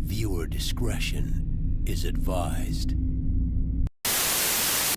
Viewer discretion is advised.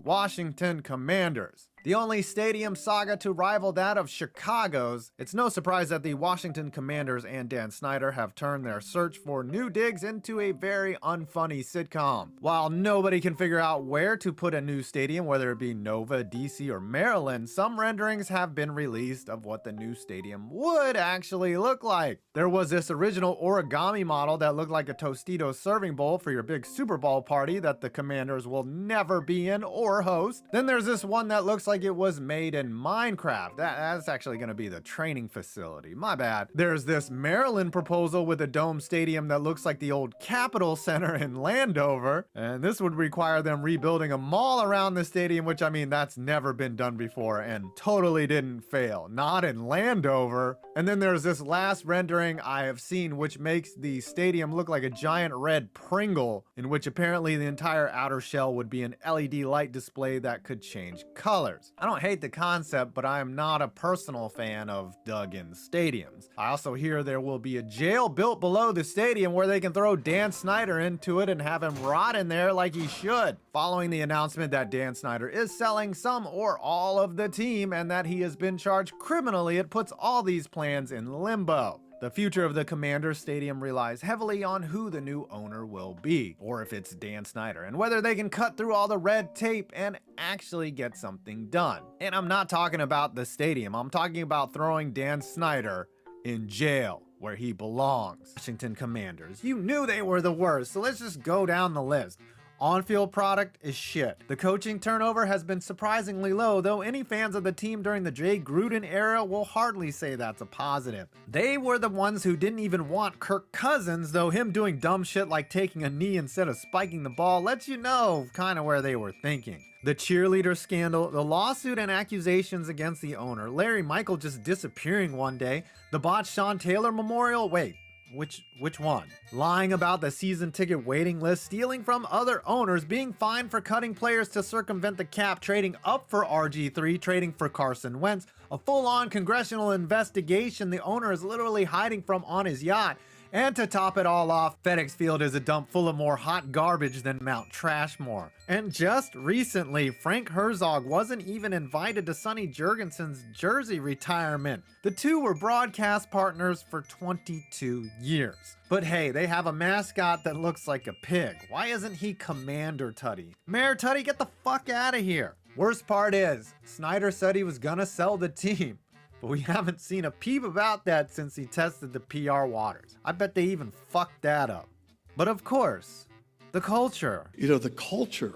Washington Commanders. The only stadium saga to rival that of Chicago's, it's no surprise that the Washington Commanders and Dan Synder have turned their search for new digs into a very unfunny sitcom. While nobody can figure out where to put a new stadium, whether it be Nova, DC, or Maryland, some renderings have been released of what the new stadium would actually look like. There was this original origami model that looked like a Tostitos serving bowl for your big Super Bowl party that the Commanders will never be in or host. Then there's this one that looks like it was made in Minecraft. That's actually going to be the training facility. My bad. There's this Maryland proposal with a dome stadium that looks like the old Capitol Center in Landover. And this would require them rebuilding a mall around the stadium, which, I mean, that's never been done before and totally didn't fail. Not in Landover. And then there's this last rendering I have seen, which makes the stadium look like a giant red Pringle, in which apparently the entire outer shell would be an LED light display that could change colors. I don't hate the concept, but I am not a personal fan of dug-in stadiums. I also hear there will be a jail built below the stadium where they can throw Dan Synder into it and have him rot in there like he should. Following the announcement that Dan Synder is selling some or all of the team and that he has been charged criminally, it puts all these plans in limbo. The future of the Commanders Stadium relies heavily on who the new owner will be, or if it's Dan Synder, and whether they can cut through all the red tape and actually get something done. And I'm not talking about the stadium, I'm talking about throwing Dan Synder in jail, where he belongs. Washington Commanders, you knew they were the worst, so let's just go down the list. On-field product is shit. The coaching turnover has been surprisingly low, though any fans of the team during the Jay Gruden era will hardly say that's a positive. They were the ones who didn't even want Kirk Cousins, though him doing dumb shit like taking a knee instead of spiking the ball lets you know kind of where they were thinking. The cheerleader scandal, the lawsuit and accusations against the owner, Larry Michael just disappearing one day, the botched Sean Taylor memorial, wait. Which one? Lying about the season ticket waiting list, stealing from other owners, being fined for cutting players to circumvent the cap, trading up for RG3, trading for Carson Wentz, a full-on congressional investigation the owner is literally hiding from on his yacht. And to top it all off, FedEx Field is a dump full of more hot garbage than Mount Trashmore. And just recently, Frank Herzog wasn't even invited to Sonny Jurgensen's jersey retirement. The two were broadcast partners for 22 years. But hey, they have a mascot that looks like a pig. Why isn't he Commander Tutty? Mayor Tutty, get the fuck out of here. Worst part is, Synder said he was gonna sell the team. But we haven't seen a peep about that since he tested the PR waters. I bet they even fucked that up. But of course, the culture. You know, the culture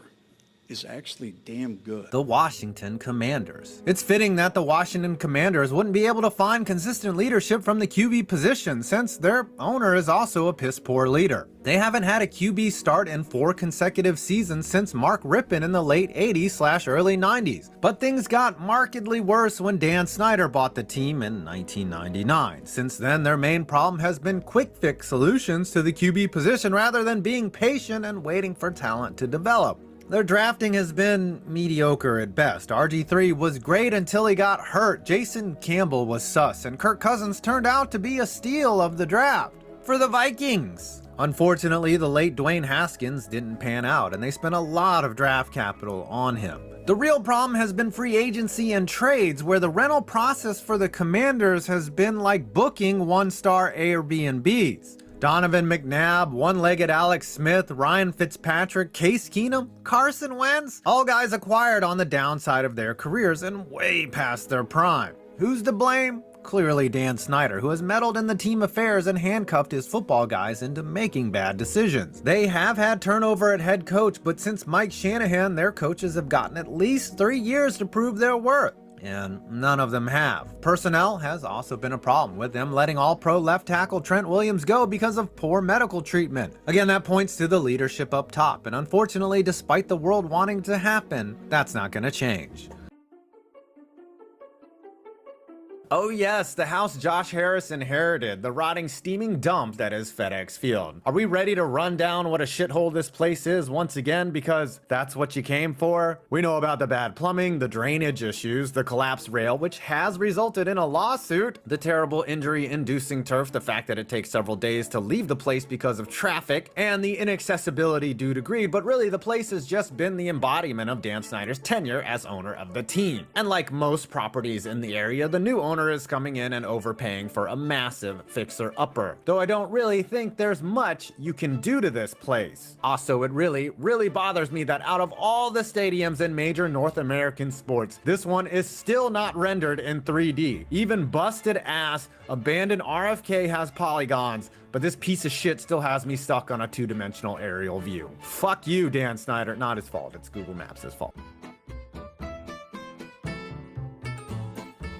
is actually damn good. The Washington Commanders. It's fitting that the Washington Commanders wouldn't be able to find consistent leadership from the QB position since their owner is also a piss-poor leader. They haven't had a QB start in 4 consecutive seasons since Mark Rippon in the late 80s/early 90s. But things got markedly worse when Dan Synder bought the team in 1999. Since then, their main problem has been quick fix solutions to the QB position rather than being patient and waiting for talent to develop. Their drafting has been mediocre at best. RG3 was great until he got hurt. Jason Campbell was sus, and Kirk Cousins turned out to be a steal of the draft for the Vikings. Unfortunately, the late Dwayne Haskins didn't pan out, and they spent a lot of draft capital on him. The real problem has been free agency and trades, where the rental process for the Commanders has been like booking one-star Airbnbs. Donovan McNabb, one-legged Alex Smith, Ryan Fitzpatrick, Case Keenum, Carson Wentz, all guys acquired on the downside of their careers and way past their prime. Who's to blame? Clearly Dan Synder, who has meddled in the team affairs and handcuffed his football guys into making bad decisions. They have had turnover at head coach, but since Mike Shanahan, their coaches have gotten at least 3 years to prove their worth. And none of them have. Personnel has also been a problem, with them letting all-pro left tackle Trent Williams go because of poor medical treatment. Again, that points to the leadership up top, and unfortunately, despite the world wanting to happen, that's not gonna change. Oh yes, the house Josh Harris inherited, the rotting, steaming dump that is FedEx Field. Are we ready to run down what a shithole this place is once again, because that's what you came for? We know about the bad plumbing, the drainage issues, the collapsed rail, which has resulted in a lawsuit, the terrible injury-inducing turf, the fact that it takes several days to leave the place because of traffic, and the inaccessibility due to greed, but really the place has just been the embodiment of Dan Snyder's tenure as owner of the team. And like most properties in the area, the new owner is coming in and overpaying for a massive fixer-upper. Though I don't really think there's much you can do to this place. Also, it really bothers me that out of all the stadiums in major North American sports, this one is still not rendered in 3D. Even busted ass abandoned RFK has polygons, but this piece of shit still has me stuck on a two-dimensional aerial view. Fuck you, Dan Snyder. Not his fault, it's Google Maps' fault.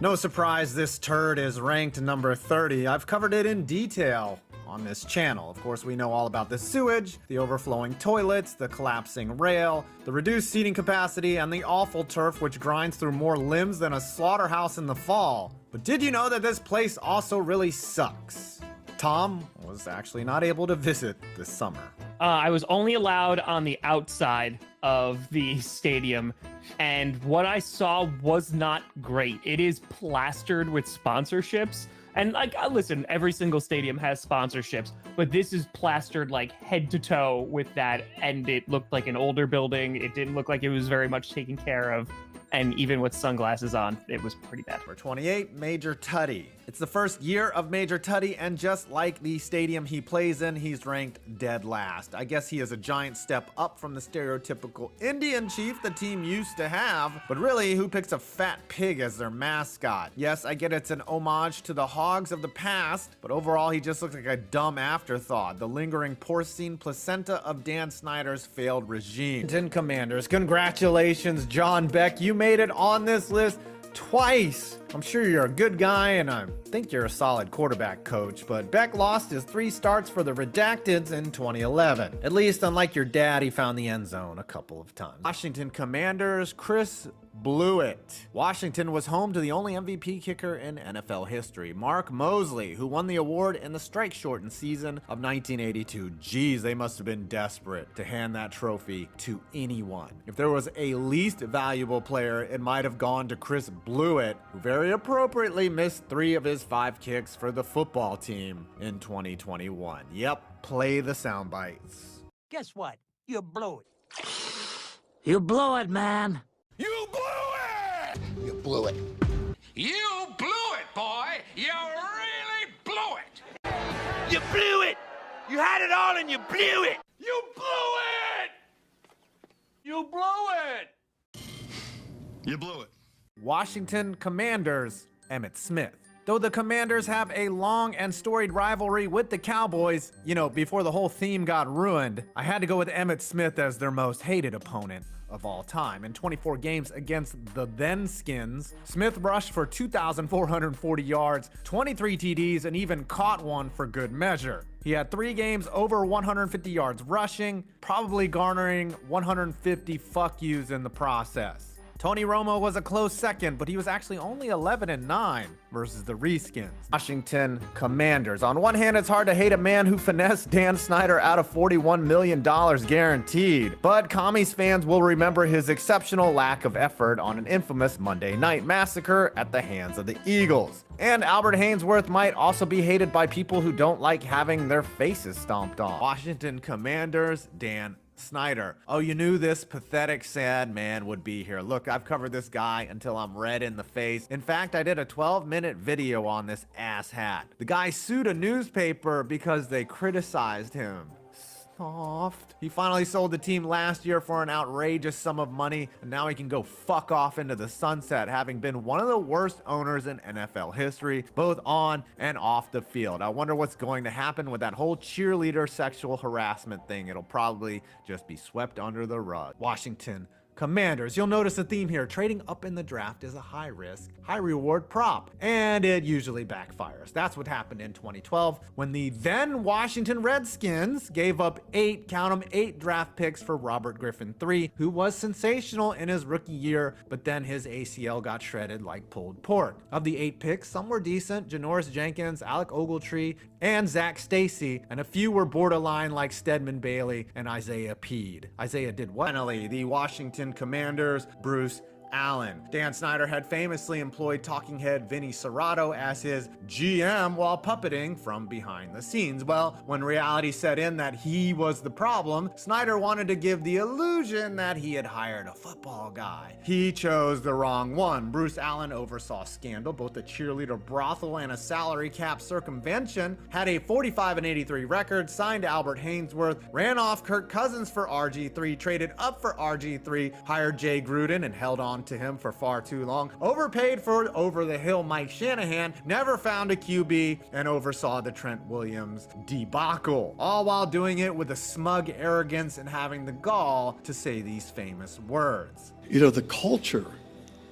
No surprise this turd is ranked number 30. I've covered it in detail on this channel. Of course, we know all about the sewage, the overflowing toilets, the collapsing rail, the reduced seating capacity, and the awful turf which grinds through more limbs than a slaughterhouse in the fall. But did you know that this place also really sucks? Tom was actually not able to visit this summer. I was only allowed on the outside of the stadium, and what I saw was not great. It is plastered with sponsorships, and like, listen, every single stadium has sponsorships, but this is plastered like head to toe with that, and it looked like an older building. It didn't look like it was very much taken care of, and even with sunglasses on, it was pretty bad. Number 28, Major Tuddy. It's the first year of Major Tuddy, and just like the stadium he plays in, he's ranked dead last. I guess he is a giant step up from the stereotypical Indian chief the team used to have, but really, who picks a fat pig as their mascot? Yes, I get it's an homage to the hogs of the past, but overall, he just looks like a dumb afterthought, the lingering porcine placenta of Dan Snyder's failed regime. Washington Commanders, congratulations, John Beck, you made it on this list twice. I'm sure you're a good guy, and I think you're a solid quarterback coach, but Beck lost his 3 starts for the Redacteds in 2011. At least, unlike your dad, he found the end zone a couple of times. Washington Commanders, Chris Blewett. Washington was home to the only MVP kicker in NFL history, Mark Mosley, who won the award in the strike-shortened season of 1982. Geez, they must have been desperate to hand that trophy to anyone. If there was a least valuable player, it might have gone to Chris Blewett, who very appropriately missed 3 of his 5 kicks for the football team in 2021. Yep, play the sound bites. Guess what? You blew it. You blew it, man. You blew it! You blew it. You blew it, boy! You really blew it! You blew it! You had it all and you blew it! You blew it! You blew it! You blew it. Washington Commanders, Emmitt Smith. Though the Commanders have a long and storied rivalry with the Cowboys, you know, before the whole theme got ruined, I had to go with Emmitt Smith as their most hated opponent of all time. In 24 games against the then Skins, Smith rushed for 2,440 yards, 23 TDs, and even caught one for good measure. He had 3 games over 150 yards rushing, probably garnering 150 fuck yous in the process. Tony Romo was a close second, but he was actually only 11-9 versus the reskins. Washington Commanders. On one hand, it's hard to hate a man who finessed Dan Snyder out of $41 million guaranteed, but Commies fans will remember his exceptional lack of effort on an infamous Monday Night Massacre at the hands of the Eagles. And Albert Haynesworth might also be hated by people who don't like having their faces stomped on. Washington Commanders, Dan Snyder. Oh, you knew this pathetic, sad man would be here. Look, I've covered this guy until I'm red in the face. In fact, I did a 12-minute video on this asshat. The guy sued a newspaper because they criticized him. Soft. He finally sold the team last year for an outrageous sum of money, and now he can go fuck off into the sunset, having been one of the worst owners in NFL history, both on and off the field. I wonder what's going to happen with that whole cheerleader sexual harassment thing. It'll probably just be swept under the rug. Washington Commanders. You'll notice a theme here. Trading up in the draft is a high risk, high reward prop, and it usually backfires. That's what happened in 2012 when the then Washington Redskins gave up 8 draft picks for Robert Griffin III, who was sensational in his rookie year, but then his ACL got shredded like pulled pork. Of the 8 picks, some were decent: Janoris Jenkins, Alec Ogletree, and Zach Stacy, and a few were borderline like Stedman Bailey and Isaiah Peed. Isaiah did what? Finally, the Washington Commanders, Bruce Allen. Dan Synder had famously employed talking head Vinny Serrato as his GM while puppeting from behind the scenes. Well, when reality set in that he was the problem, Synder wanted to give the illusion that he had hired a football guy. He chose the wrong one. Bruce Allen oversaw scandal, both a cheerleader brothel and a salary cap circumvention, had a 45-83 record, signed Albert Haynesworth, ran off Kirk Cousins for RG3, traded up for RG3, hired Jay Gruden and held on to him for far too long, overpaid for over-the-hill Mike Shanahan, never found a QB, and oversaw the Trent Williams debacle, all while doing it with a smug arrogance and having the gall to say these famous words. You know, the culture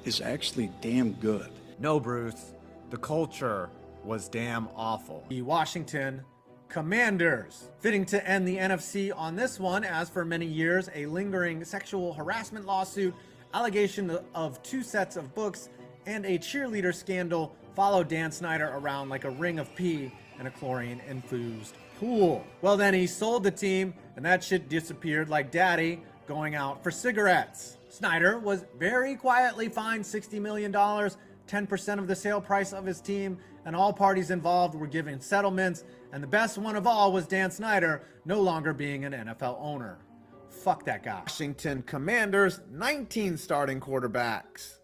is actually damn good. No, Bruce, the culture was damn awful. The Washington Commanders. Fitting to end the NFC on this one, as for many years, a lingering sexual harassment lawsuit, allegation of 2 sets of books, and a cheerleader scandal followed Dan Synder around like a ring of pee in a chlorine-infused pool. Well, then he sold the team, and that shit disappeared like daddy going out for cigarettes. Synder was very quietly fined $60 million, 10% of the sale price of his team, and all parties involved were given settlements, and the best one of all was Dan Synder no longer being an NFL owner. Fuck that guy. Washington Commanders, 19 starting quarterbacks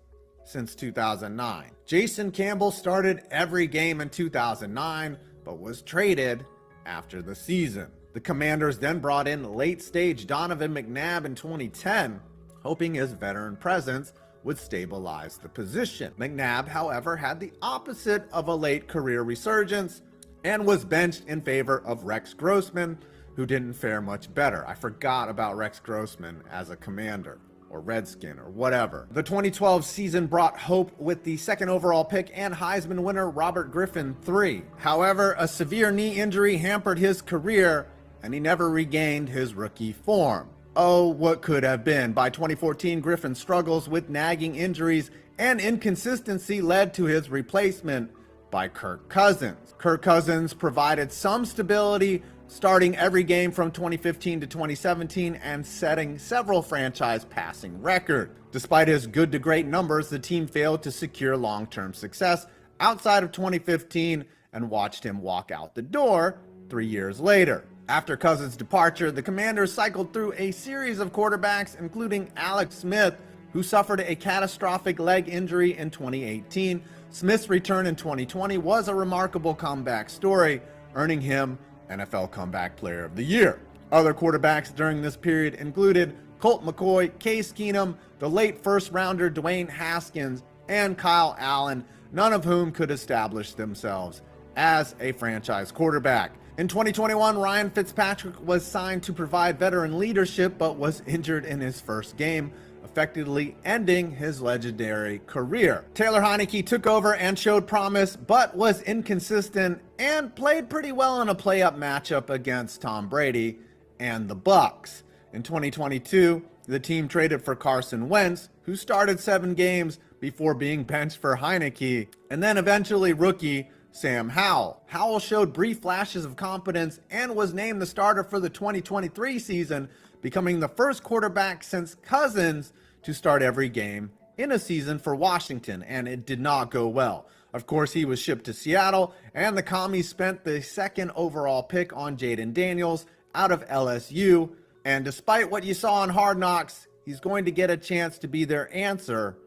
since 2009. Jason Campbell started every game in 2009, but was traded after the season. The Commanders then brought in late-stage Donovan McNabb in 2010, hoping his veteran presence would stabilize the position. McNabb, however, had the opposite of a late career resurgence and was benched in favor of Rex Grossman, who didn't fare much better. I forgot about Rex Grossman as a Commander or Redskin or whatever. The 2012 season brought hope with the 2nd overall pick and Heisman winner Robert Griffin III. However, a severe knee injury hampered his career and he never regained his rookie form. Oh, what could have been? By 2014, Griffin's struggles with nagging injuries and inconsistency led to his replacement by Kirk Cousins. Kirk Cousins provided some stability, starting every game from 2015 to 2017 and setting several franchise passing records. Despite his good to great numbers, the team failed to secure long-term success outside of 2015 and watched him walk out the door 3 years later. After Cousins' departure, the Commanders cycled through a series of quarterbacks, including Alex Smith, who suffered a catastrophic leg injury in 2018. Smith's return in 2020 was a remarkable comeback story, earning him NFL Comeback Player of the Year. Other quarterbacks during this period included Colt McCoy, Case Keenum, the late first-rounder Dwayne Haskins, and Kyle Allen, none of whom could establish themselves as a franchise quarterback. In 2021, Ryan Fitzpatrick was signed to provide veteran leadership but was injured in his first game, effectively ending his legendary career. Taylor Heinicke took over and showed promise, but was inconsistent and played pretty well in a play-up matchup against Tom Brady and the Bucs. In 2022, the team traded for Carson Wentz, who started 7 games before being benched for Heinicke, and then eventually rookie Sam Howell. Howell showed brief flashes of competence and was named the starter for the 2023 season, becoming the first quarterback since Cousins to start every game in a season for Washington, and it did not go well. Of course, he was shipped to Seattle, and the Commies spent the 2nd overall pick on Jaden Daniels out of LSU, and despite what you saw on Hard Knocks, he's going to get a chance to be their answer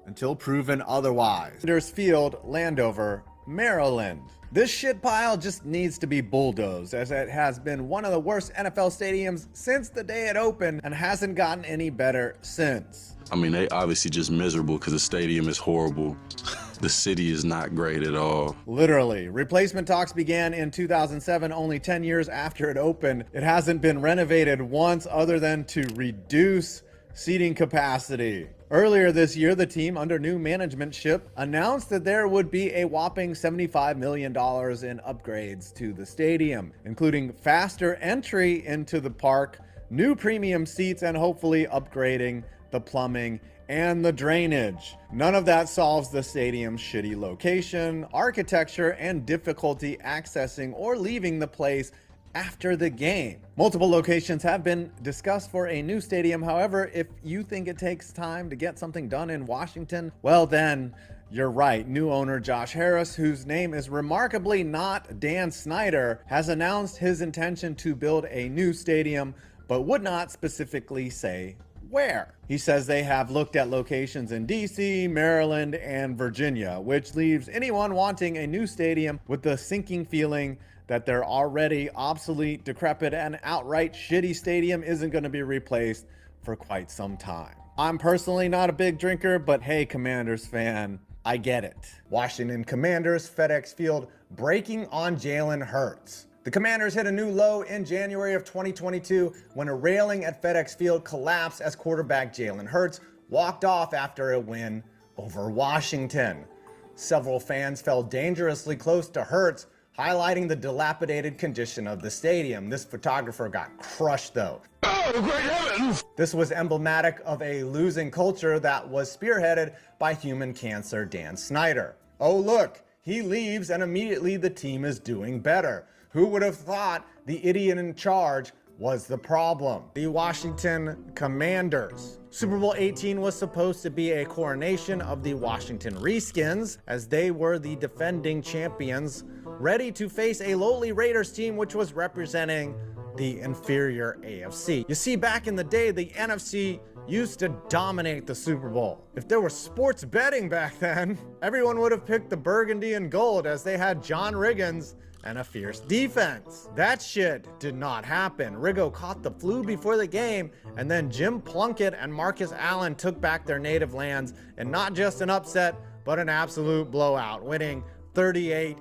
until proven otherwise. Sanders Field, Landover, Maryland. This shit pile just needs to be bulldozed, as it has been one of the worst NFL stadiums since the day it opened and hasn't gotten any better since. I mean, they obviously just miserable because the stadium is horrible. The city is not great at all. Literally. Replacement talks began in 2007, only 10 years after it opened. It hasn't been renovated once other than to reduce seating capacity. Earlier this year, the team under new managementship announced that there would be a whopping $75 million in upgrades to the stadium, including faster entry into the park, new premium seats, and hopefully upgrading the plumbing and the drainage. None of that solves the stadium's shitty location, architecture, and difficulty accessing or leaving the place after the game. Multiple locations have been discussed for a new stadium. However, if you think it takes time to get something done in Washington, well then, you're right. New owner Josh Harris, whose name is remarkably not Dan Synder, has announced his intention to build a new stadium, but would not specifically say where. He says they have looked at locations in DC, Maryland, and Virginia, which leaves anyone wanting a new stadium with the sinking feeling that their already obsolete, decrepit, and outright shitty stadium isn't going to be replaced for quite some time. I'm personally not a big drinker, but hey, Commanders fan, I get it. Washington Commanders FedEx Field breaking on Jalen Hurts. The Commanders hit a new low in January of 2022 when a railing at FedEx Field collapsed as quarterback Jalen Hurts walked off after a win over Washington. Several fans fell dangerously close to Hurts, highlighting the dilapidated condition of the stadium. This photographer got crushed though. Oh, great heavens! This was emblematic of a losing culture that was spearheaded by human cancer Dan Synder. Oh look, he leaves and immediately the team is doing better. Who would have thought the idiot in charge was the problem? The Washington Commanders. Super Bowl 18 was supposed to be a coronation of the Washington Redskins, as they were the defending champions, ready to face a lowly Raiders team which was representing the inferior AFC. You see, back in the day, the NFC used to dominate the Super Bowl. If there was sports betting back then, everyone would have picked the burgundy and gold, as they had John Riggins and a fierce defense. That shit did not happen. Riggo caught the flu before the game, and then Jim Plunkett and Marcus Allen took back their native lands, and not just an upset, but an absolute blowout, winning 38-9.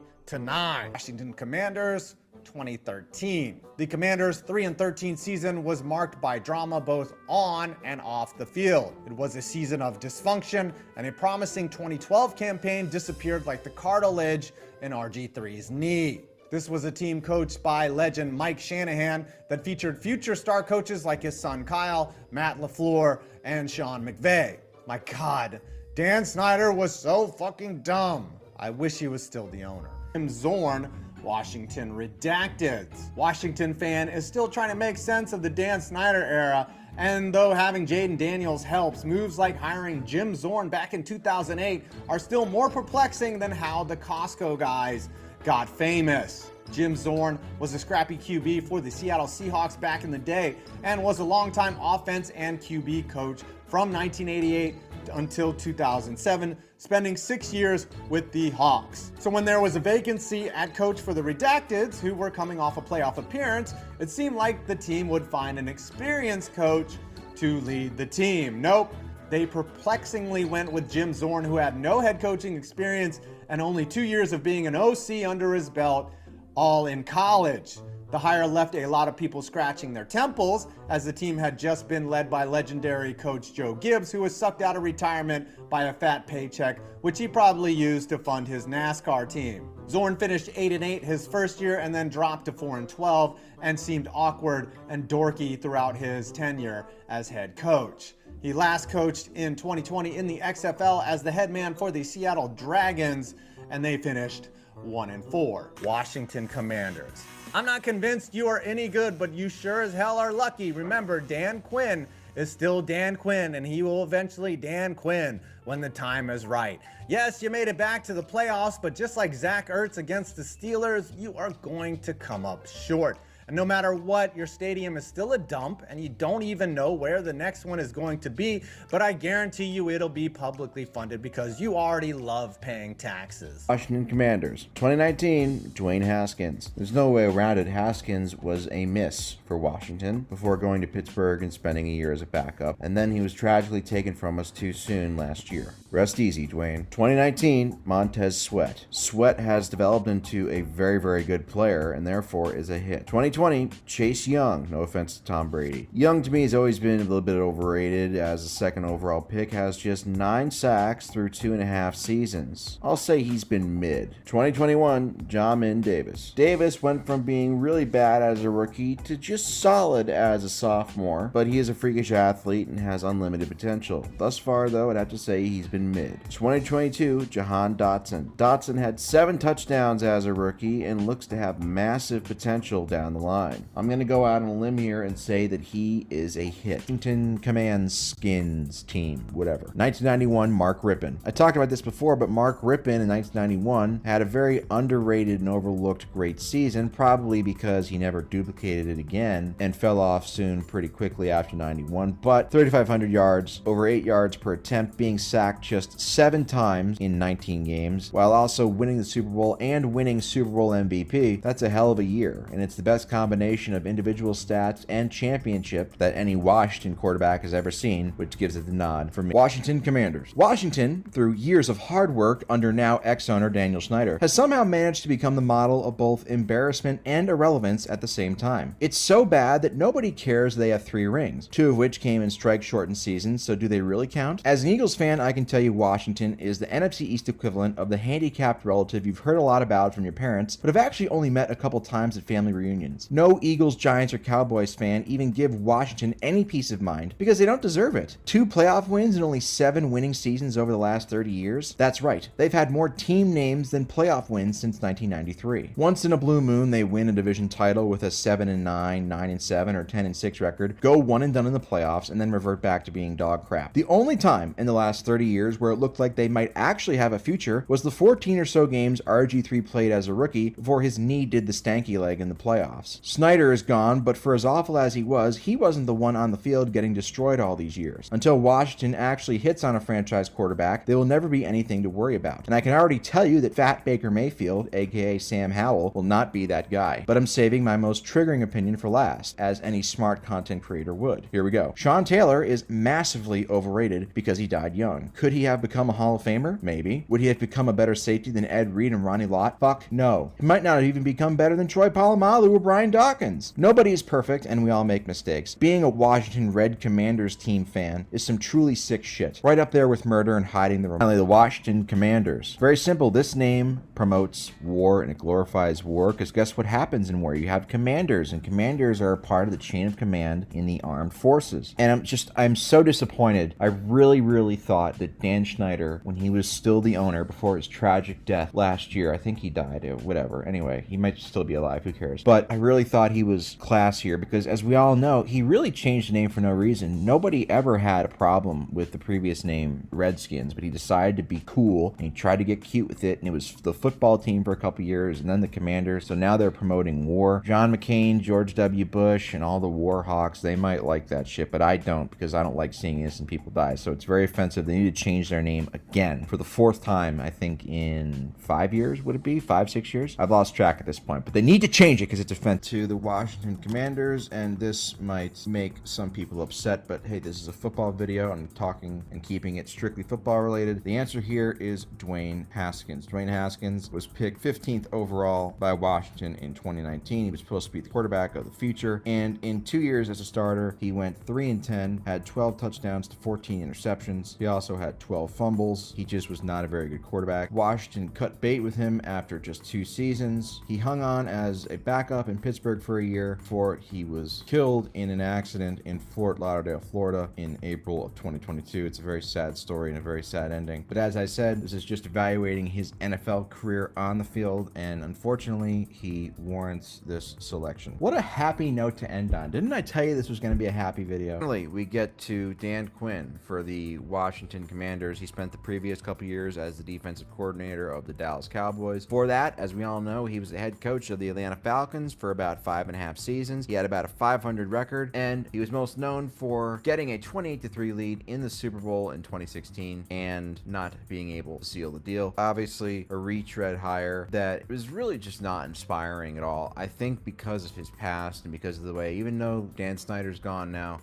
Washington Commanders 2013. The Commanders' 3-13 season was marked by drama both on and off the field. It was a season of dysfunction, and a promising 2012 campaign disappeared like the cartilage in RG3's knee. This was a team coached by legend Mike Shanahan that featured future star coaches like his son Kyle, Matt LaFleur, and Sean McVay. My God, Dan Synder was so fucking dumb. I wish he was still the owner. Jim Zorn, Washington Redacteds. Washington fan is still trying to make sense of the Dan Synder era, and though having Jaden Daniels helps, moves like hiring Jim Zorn back in 2008 are still more perplexing than how the Costco guys got famous. Jim Zorn was a scrappy QB for the Seattle Seahawks back in the day and was a longtime offense and QB coach from 1988 until 2007, spending 6 years with the Hawks. So when there was a vacancy at coach for the Redacteds, who were coming off a playoff appearance, it seemed like the team would find an experienced coach to lead the team. Nope, they perplexingly went with Jim Zorn, who had no head coaching experience and only 2 years of being an OC under his belt, all in college. The hire left a lot of people scratching their temples, as the team had just been led by legendary coach Joe Gibbs, who was sucked out of retirement by a fat paycheck, which he probably used to fund his NASCAR team. Zorn finished 8-8 his first year and then dropped to 4-12 and seemed awkward and dorky throughout his tenure as head coach. He last coached in 2020 in the XFL as the head man for the Seattle Dragons, and they finished 1-4. Washington Commanders. I'm not convinced you are any good, but you sure as hell are lucky. Remember, Dan Quinn is still Dan Quinn, and he will eventually Dan Quinn when the time is right. Yes, you made it back to the playoffs, but just like Zach Ertz against the Steelers, you are going to come up short. And no matter what, your stadium is still a dump, and you don't even know where the next one is going to be, but I guarantee you it'll be publicly funded because you already love paying taxes. Washington Commanders. 2019, Dwayne Haskins. There's no way around it. Haskins was a miss for Washington before going to Pittsburgh and spending a year as a backup, and then he was tragically taken from us too soon last year. Rest easy, Dwayne. 2019, Montez Sweat. Sweat has developed into a very, very good player and therefore is a hit. 2020, 2020, Chase Young. No offense to Tom Brady. Young to me has always been a little bit overrated as a second overall pick, has just 9 sacks through 2.5 seasons. I'll say he's been mid. 2021, Jamin Davis. Davis went from being really bad as a rookie to just solid as a sophomore, but he is a freakish athlete and has unlimited potential. Thus far, though, I'd have to say he's been mid. 2022, Jahan Dotson. Dotson had 7 touchdowns as a rookie and looks to have massive potential down the line. I'm going to go out on a limb here and say that he is a hit. Washington Command Skins team, whatever. 1991, Mark Rippon. I talked about this before, but Mark Rippon in 1991 had a very underrated and overlooked great season, probably because he never duplicated it again and fell off soon pretty quickly after 91, but 3,500 yards, over 8 yards per attempt, being sacked just 7 times in 19 games, while also winning the Super Bowl and winning Super Bowl MVP. That's a hell of a year, and it's the best combination of individual stats and championship that any Washington quarterback has ever seen, which gives it the nod for me. Washington Commanders. Washington, through years of hard work under now ex-owner Daniel Snyder, has somehow managed to become the model of both embarrassment and irrelevance at the same time. It's so bad that nobody cares they have 3 rings, 2 of which came in strike-shortened seasons, so do they really count? As an Eagles fan, I can tell you Washington is the NFC East equivalent of the handicapped relative you've heard a lot about from your parents, but have actually only met a couple times at family reunions. No Eagles, Giants, or Cowboys fan even give Washington any peace of mind because they don't deserve it. 2 playoff wins and only 7 winning seasons over the last 30 years? That's right. They've had more team names than playoff wins since 1993. Once in a blue moon, they win a division title with a 7-9, 9-7, or 10-6 record, go one and done in the playoffs, and then revert back to being dog crap. The only time in the last 30 years where it looked like they might actually have a future was the 14 or so games RG3 played as a rookie before his knee did the stanky leg in the playoffs. Snyder is gone, but for as awful as he wasn't the one on the field getting destroyed all these years. Until Washington actually hits on a franchise quarterback, they will never be anything to worry about. And I can already tell you that Fat Baker Mayfield, aka Sam Howell, will not be that guy. But I'm saving my most triggering opinion for last, as any smart content creator would. Here we go. Sean Taylor is massively overrated because he died young. Could he have become a Hall of Famer? Maybe. Would he have become a better safety than Ed Reed and Ronnie Lott? Fuck no. He might not have even become better than Troy Polamalu or Brian Dawkins. Nobody is perfect, and we all make mistakes. Being a Washington Red Commanders team fan is some truly sick shit. Right up there with murder and hiding the remote. Finally, the Washington Commanders. Very simple. This name promotes war and it glorifies war, because guess what happens in war? You have commanders, and commanders are a part of the chain of command in the armed forces. And I'm so disappointed. I really thought that Dan Snyder, when he was still the owner before his tragic death last year, I think he died, whatever. Anyway, he might still be alive, who cares? But I really thought he was classier, because as we all know, he really changed the name for no reason. Nobody ever had a problem with the previous name Redskins, but he decided to be cool and he tried to get cute with it, and it was the football team for a couple years and then the Commanders. So now they're promoting war. John McCain, George W. Bush, and all the war hawks, they might like that shit, but I don't, because I don't like seeing innocent people die. So it's very offensive. They need to change their name again for the 4th time, I think, in 5 years. Would it be 5-6 years? I've lost track at this point, but they need to change it because it's offensive to the Washington Commanders, and this might make some people upset, but hey, this is a football video. I'm talking and keeping it strictly football related. The answer here is Dwayne Haskins. Dwayne Haskins was picked 15th overall by Washington in 2019. He was supposed to be the quarterback of the future, and in 2 years as a starter, he went 3-10, had 12 touchdowns to 14 interceptions. He also had 12 fumbles. He just was not a very good quarterback. Washington cut bait with him after just 2 seasons. He hung on as a backup in Pittsburgh for a year before he was killed in an accident in Fort Lauderdale, Florida in April of 2022. It's a very sad story and a very sad ending. But as I said, this is just evaluating his NFL career on the field, and unfortunately, he warrants this selection. What a happy note to end on. Didn't I tell you this was going to be a happy video? Finally, we get to Dan Quinn for the Washington Commanders. He spent the previous couple years as the defensive coordinator of the Dallas Cowboys. For that, as we all know, he was the head coach of the Atlanta Falcons for about 5.5 seasons. He had about a 500 record, and he was most known for getting a 28-3 lead in the Super Bowl in 2016 and not being able to seal the deal. Obviously, a retread hire that was really just not inspiring at all. I think because of his past and because of the way, even though Dan Snyder's gone now,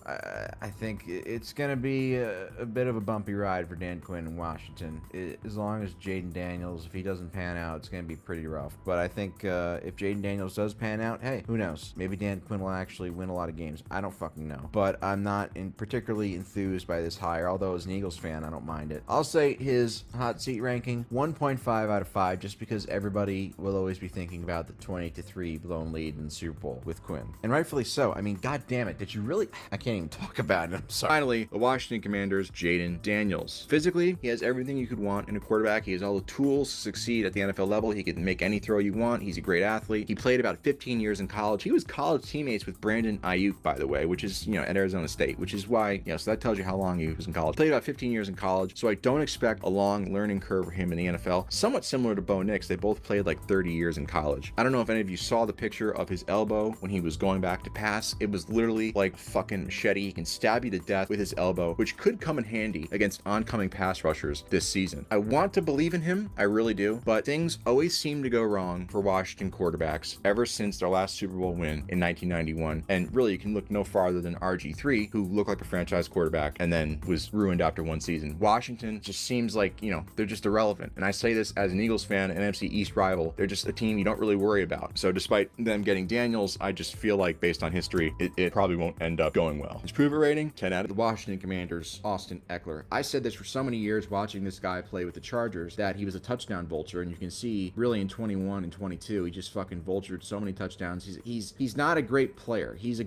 I think it's going to be a bit of a bumpy ride for Dan Quinn in Washington. As long as Jaden Daniels, if he doesn't pan out, it's going to be pretty rough. But I think if Jaden Daniels does pan out, hey, who knows? Maybe Dan Quinn will actually win a lot of games. I don't fucking know. But I'm not particularly enthused by this hire, although as an Eagles fan, I don't mind it. I'll say his hot seat ranking, 1.5 out of 5, just because everybody will always be thinking about the 20-3 blown lead in the Super Bowl with Quinn. And rightfully so. I mean, god damn it, did you really? I can't even talk about it. I'm sorry. Finally, the Washington Commanders, Jaden Daniels. Physically, he has everything you could want in a quarterback. He has all the tools to succeed at the NFL level. He can make any throw you want. He's a great athlete. He played about 15 years in college. He was college teammates with Brandon Ayuk, by the way, which is, at Arizona State, which is why, so that tells you how long he was in college. Played about 15 years in college, so I don't expect a long learning curve for him in the NFL. Somewhat similar to Bo Nix. They both played like 30 years in college. I don't know if any of you saw the picture of his elbow when he was going back to pass. It was literally like a fucking machete. He can stab you to death with his elbow, which could come in handy against oncoming pass rushers this season. I want to believe in him, I really do, but things always seem to go wrong for Washington quarterbacks ever since their last Super Bowl win in 1991. And really, you can look no farther than RG3, who looked like a franchise quarterback and then was ruined after one season. Washington just seems like, they're just irrelevant. And I say this as an Eagles fan, an NFC East rival. They're just a team you don't really worry about. So despite them getting Daniels, I just feel like based on history, it probably won't end up going well. His prover rating, 10 out of the Washington Commanders, Austin Eckler. I said this for so many years watching this guy play with the Chargers that he was a touchdown vulture, and you can see really in 21 and 22, he just fucking vultured so many touchdowns. He's not a great player. He's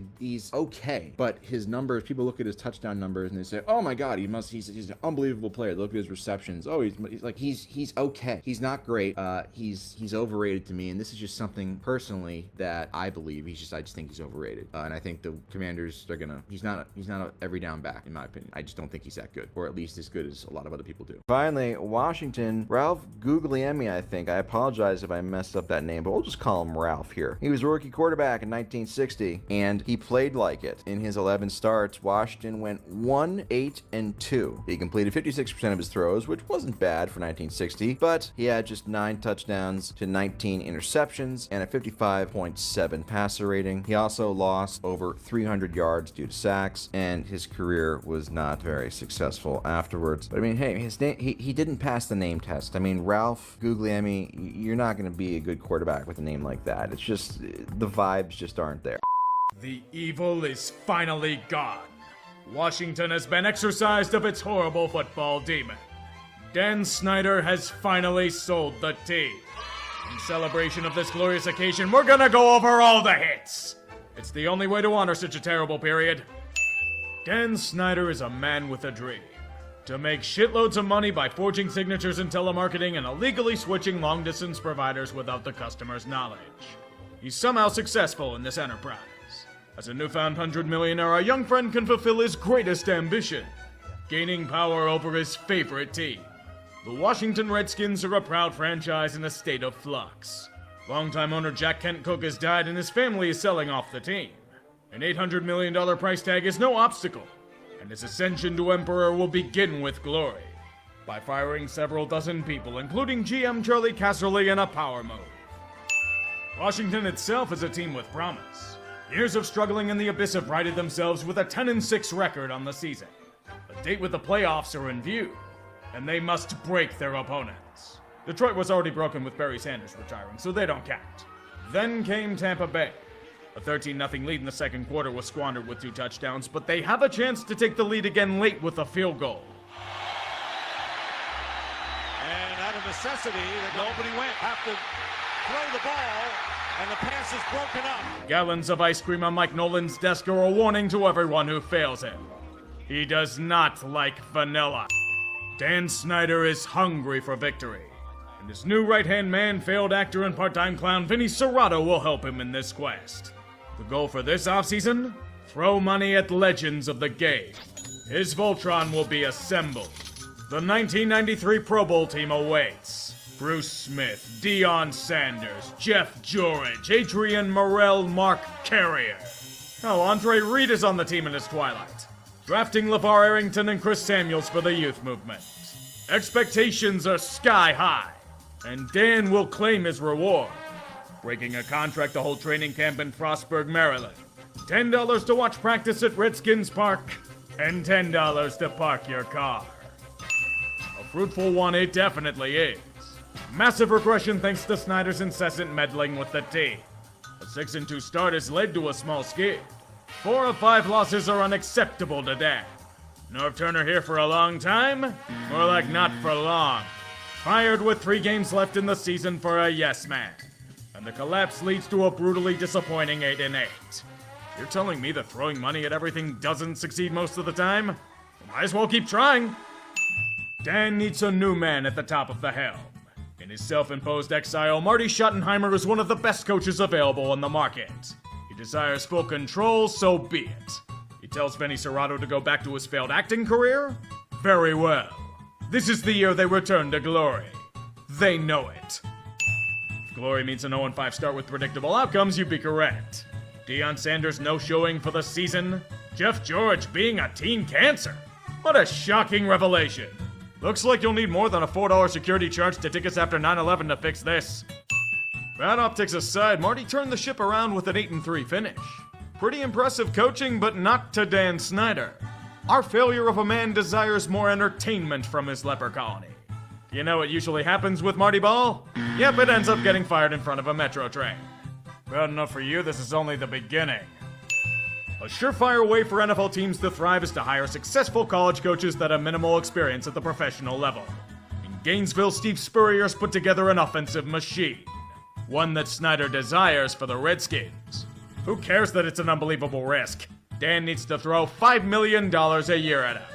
okay, but his numbers, people look at his touchdown numbers and they say, oh my god, he's an unbelievable player. They look at his receptions. Oh, he's okay. He's not great. He's overrated to me, and this is just something personally that I believe. I just think he's overrated, and I think the Commanders are gonna. He's not a every down back in my opinion. I just don't think he's that good, or at least as good as a lot of other people do. Finally, Washington, Ralph Guglielmi, I think. I apologize if I messed up that name, but we'll just call him Ralph here. He was a rookie quarterback in 1960, and he played like it. In his 11 starts, Washington went 1-8-2. He completed 56% of his throws, which wasn't bad for 1960, but he had just 9 touchdowns to 19 interceptions and a 55.7 passer rating. He also lost over 300 yards due to sacks, and his career was not very successful afterwards. But I mean, hey, his name, he didn't pass the name test. I mean, Ralph Guglielmi, you're not going to be a good quarterback with a name like that. It's just, the vibes just aren't there. The evil is finally gone. Washington has been exorcised of its horrible football demon. Dan Synder has finally sold the team. In celebration of this glorious occasion, we're gonna go over all the hits. It's the only way to honor such a terrible period. Dan Synder is a man with a dream. To make shitloads of money by forging signatures in telemarketing and illegally switching long-distance providers without the customer's knowledge. He's somehow successful in this enterprise. As a newfound 100 millionaire, our young friend can fulfill his greatest ambition, gaining power over his favorite team. The Washington Redskins are a proud franchise in a state of flux. Longtime owner Jack Kent Cooke has died and his family is selling off the team. An $800 million price tag is no obstacle, and his ascension to emperor will begin with glory, by firing several dozen people, including GM Charlie Casserly, in a power move. Washington itself is a team with promise. Years of struggling in the abyss have righted themselves with a 10-6 record on the season. A date with the playoffs are in view, and they must break their opponents. Detroit was already broken with Barry Sanders retiring, so they don't count. Then came Tampa Bay. A 13-0 lead in the second quarter was squandered with 2 touchdowns, but they have a chance to take the lead again late with a field goal. And out of necessity, nobody went. Have to throw the ball, and the pass is broken up. Gallons of ice cream on Mike Nolan's desk are a warning to everyone who fails him. He does not like vanilla. Dan Synder is hungry for victory, and his new right-hand man, failed actor and part-time clown Vinny Serrato, will help him in this quest. The goal for this offseason? Throw money at legends of the game. His Voltron will be assembled. The 1993 Pro Bowl team awaits. Bruce Smith, Deion Sanders, Jeff George, Adrian Morrell, Mark Carrier. Oh, Andre Reed is on the team in his twilight, drafting LeVar Arrington and Chris Samuels for the youth movement. Expectations are sky high, and Dan will claim his reward, breaking a contract to hold training camp in Frostburg, Maryland. $10 to watch practice at Redskins Park, and $10 to park your car. A fruitful one it definitely is. Massive regression thanks to Snyder's incessant meddling with the team. A 6-2 start has led to a small skid. 4 of 5 losses are unacceptable to Dan. Norv Turner here for a long time? More like not for long. Fired with 3 games left in the season for a yes man. And the collapse leads to a brutally disappointing 8-8. You're telling me that throwing money at everything doesn't succeed most of the time? Well, might as well keep trying. Dan needs a new man at the top of the helm. In his self-imposed exile, Marty Schottenheimer is one of the best coaches available in the market. He desires full control, so be it. He tells Vinny Serrato to go back to his failed acting career? Very well. This is the year they return to glory. They know it. If glory means an 0-5 start with predictable outcomes, you'd be correct. Dan Sanders no showing for the season. Jeff George being a teen cancer. What a shocking revelation. Looks like you'll need more than a $4 security charge to tickets after 9/11 to fix this. Bad optics aside, Marty turned the ship around with an 8-3 finish. Pretty impressive coaching, but not to Dan Synder. Our failure of a man desires more entertainment from his leper colony. You know what usually happens with Marty Ball? Yep, it ends up getting fired in front of a metro train. Bad enough for you, this is only the beginning. A surefire way for NFL teams to thrive is to hire successful college coaches that have minimal experience at the professional level. In Gainesville, Steve Spurrier's put together an offensive machine. One that Snyder desires for the Redskins. Who cares that it's an unbelievable risk? Dan needs to throw $5 million a year at him.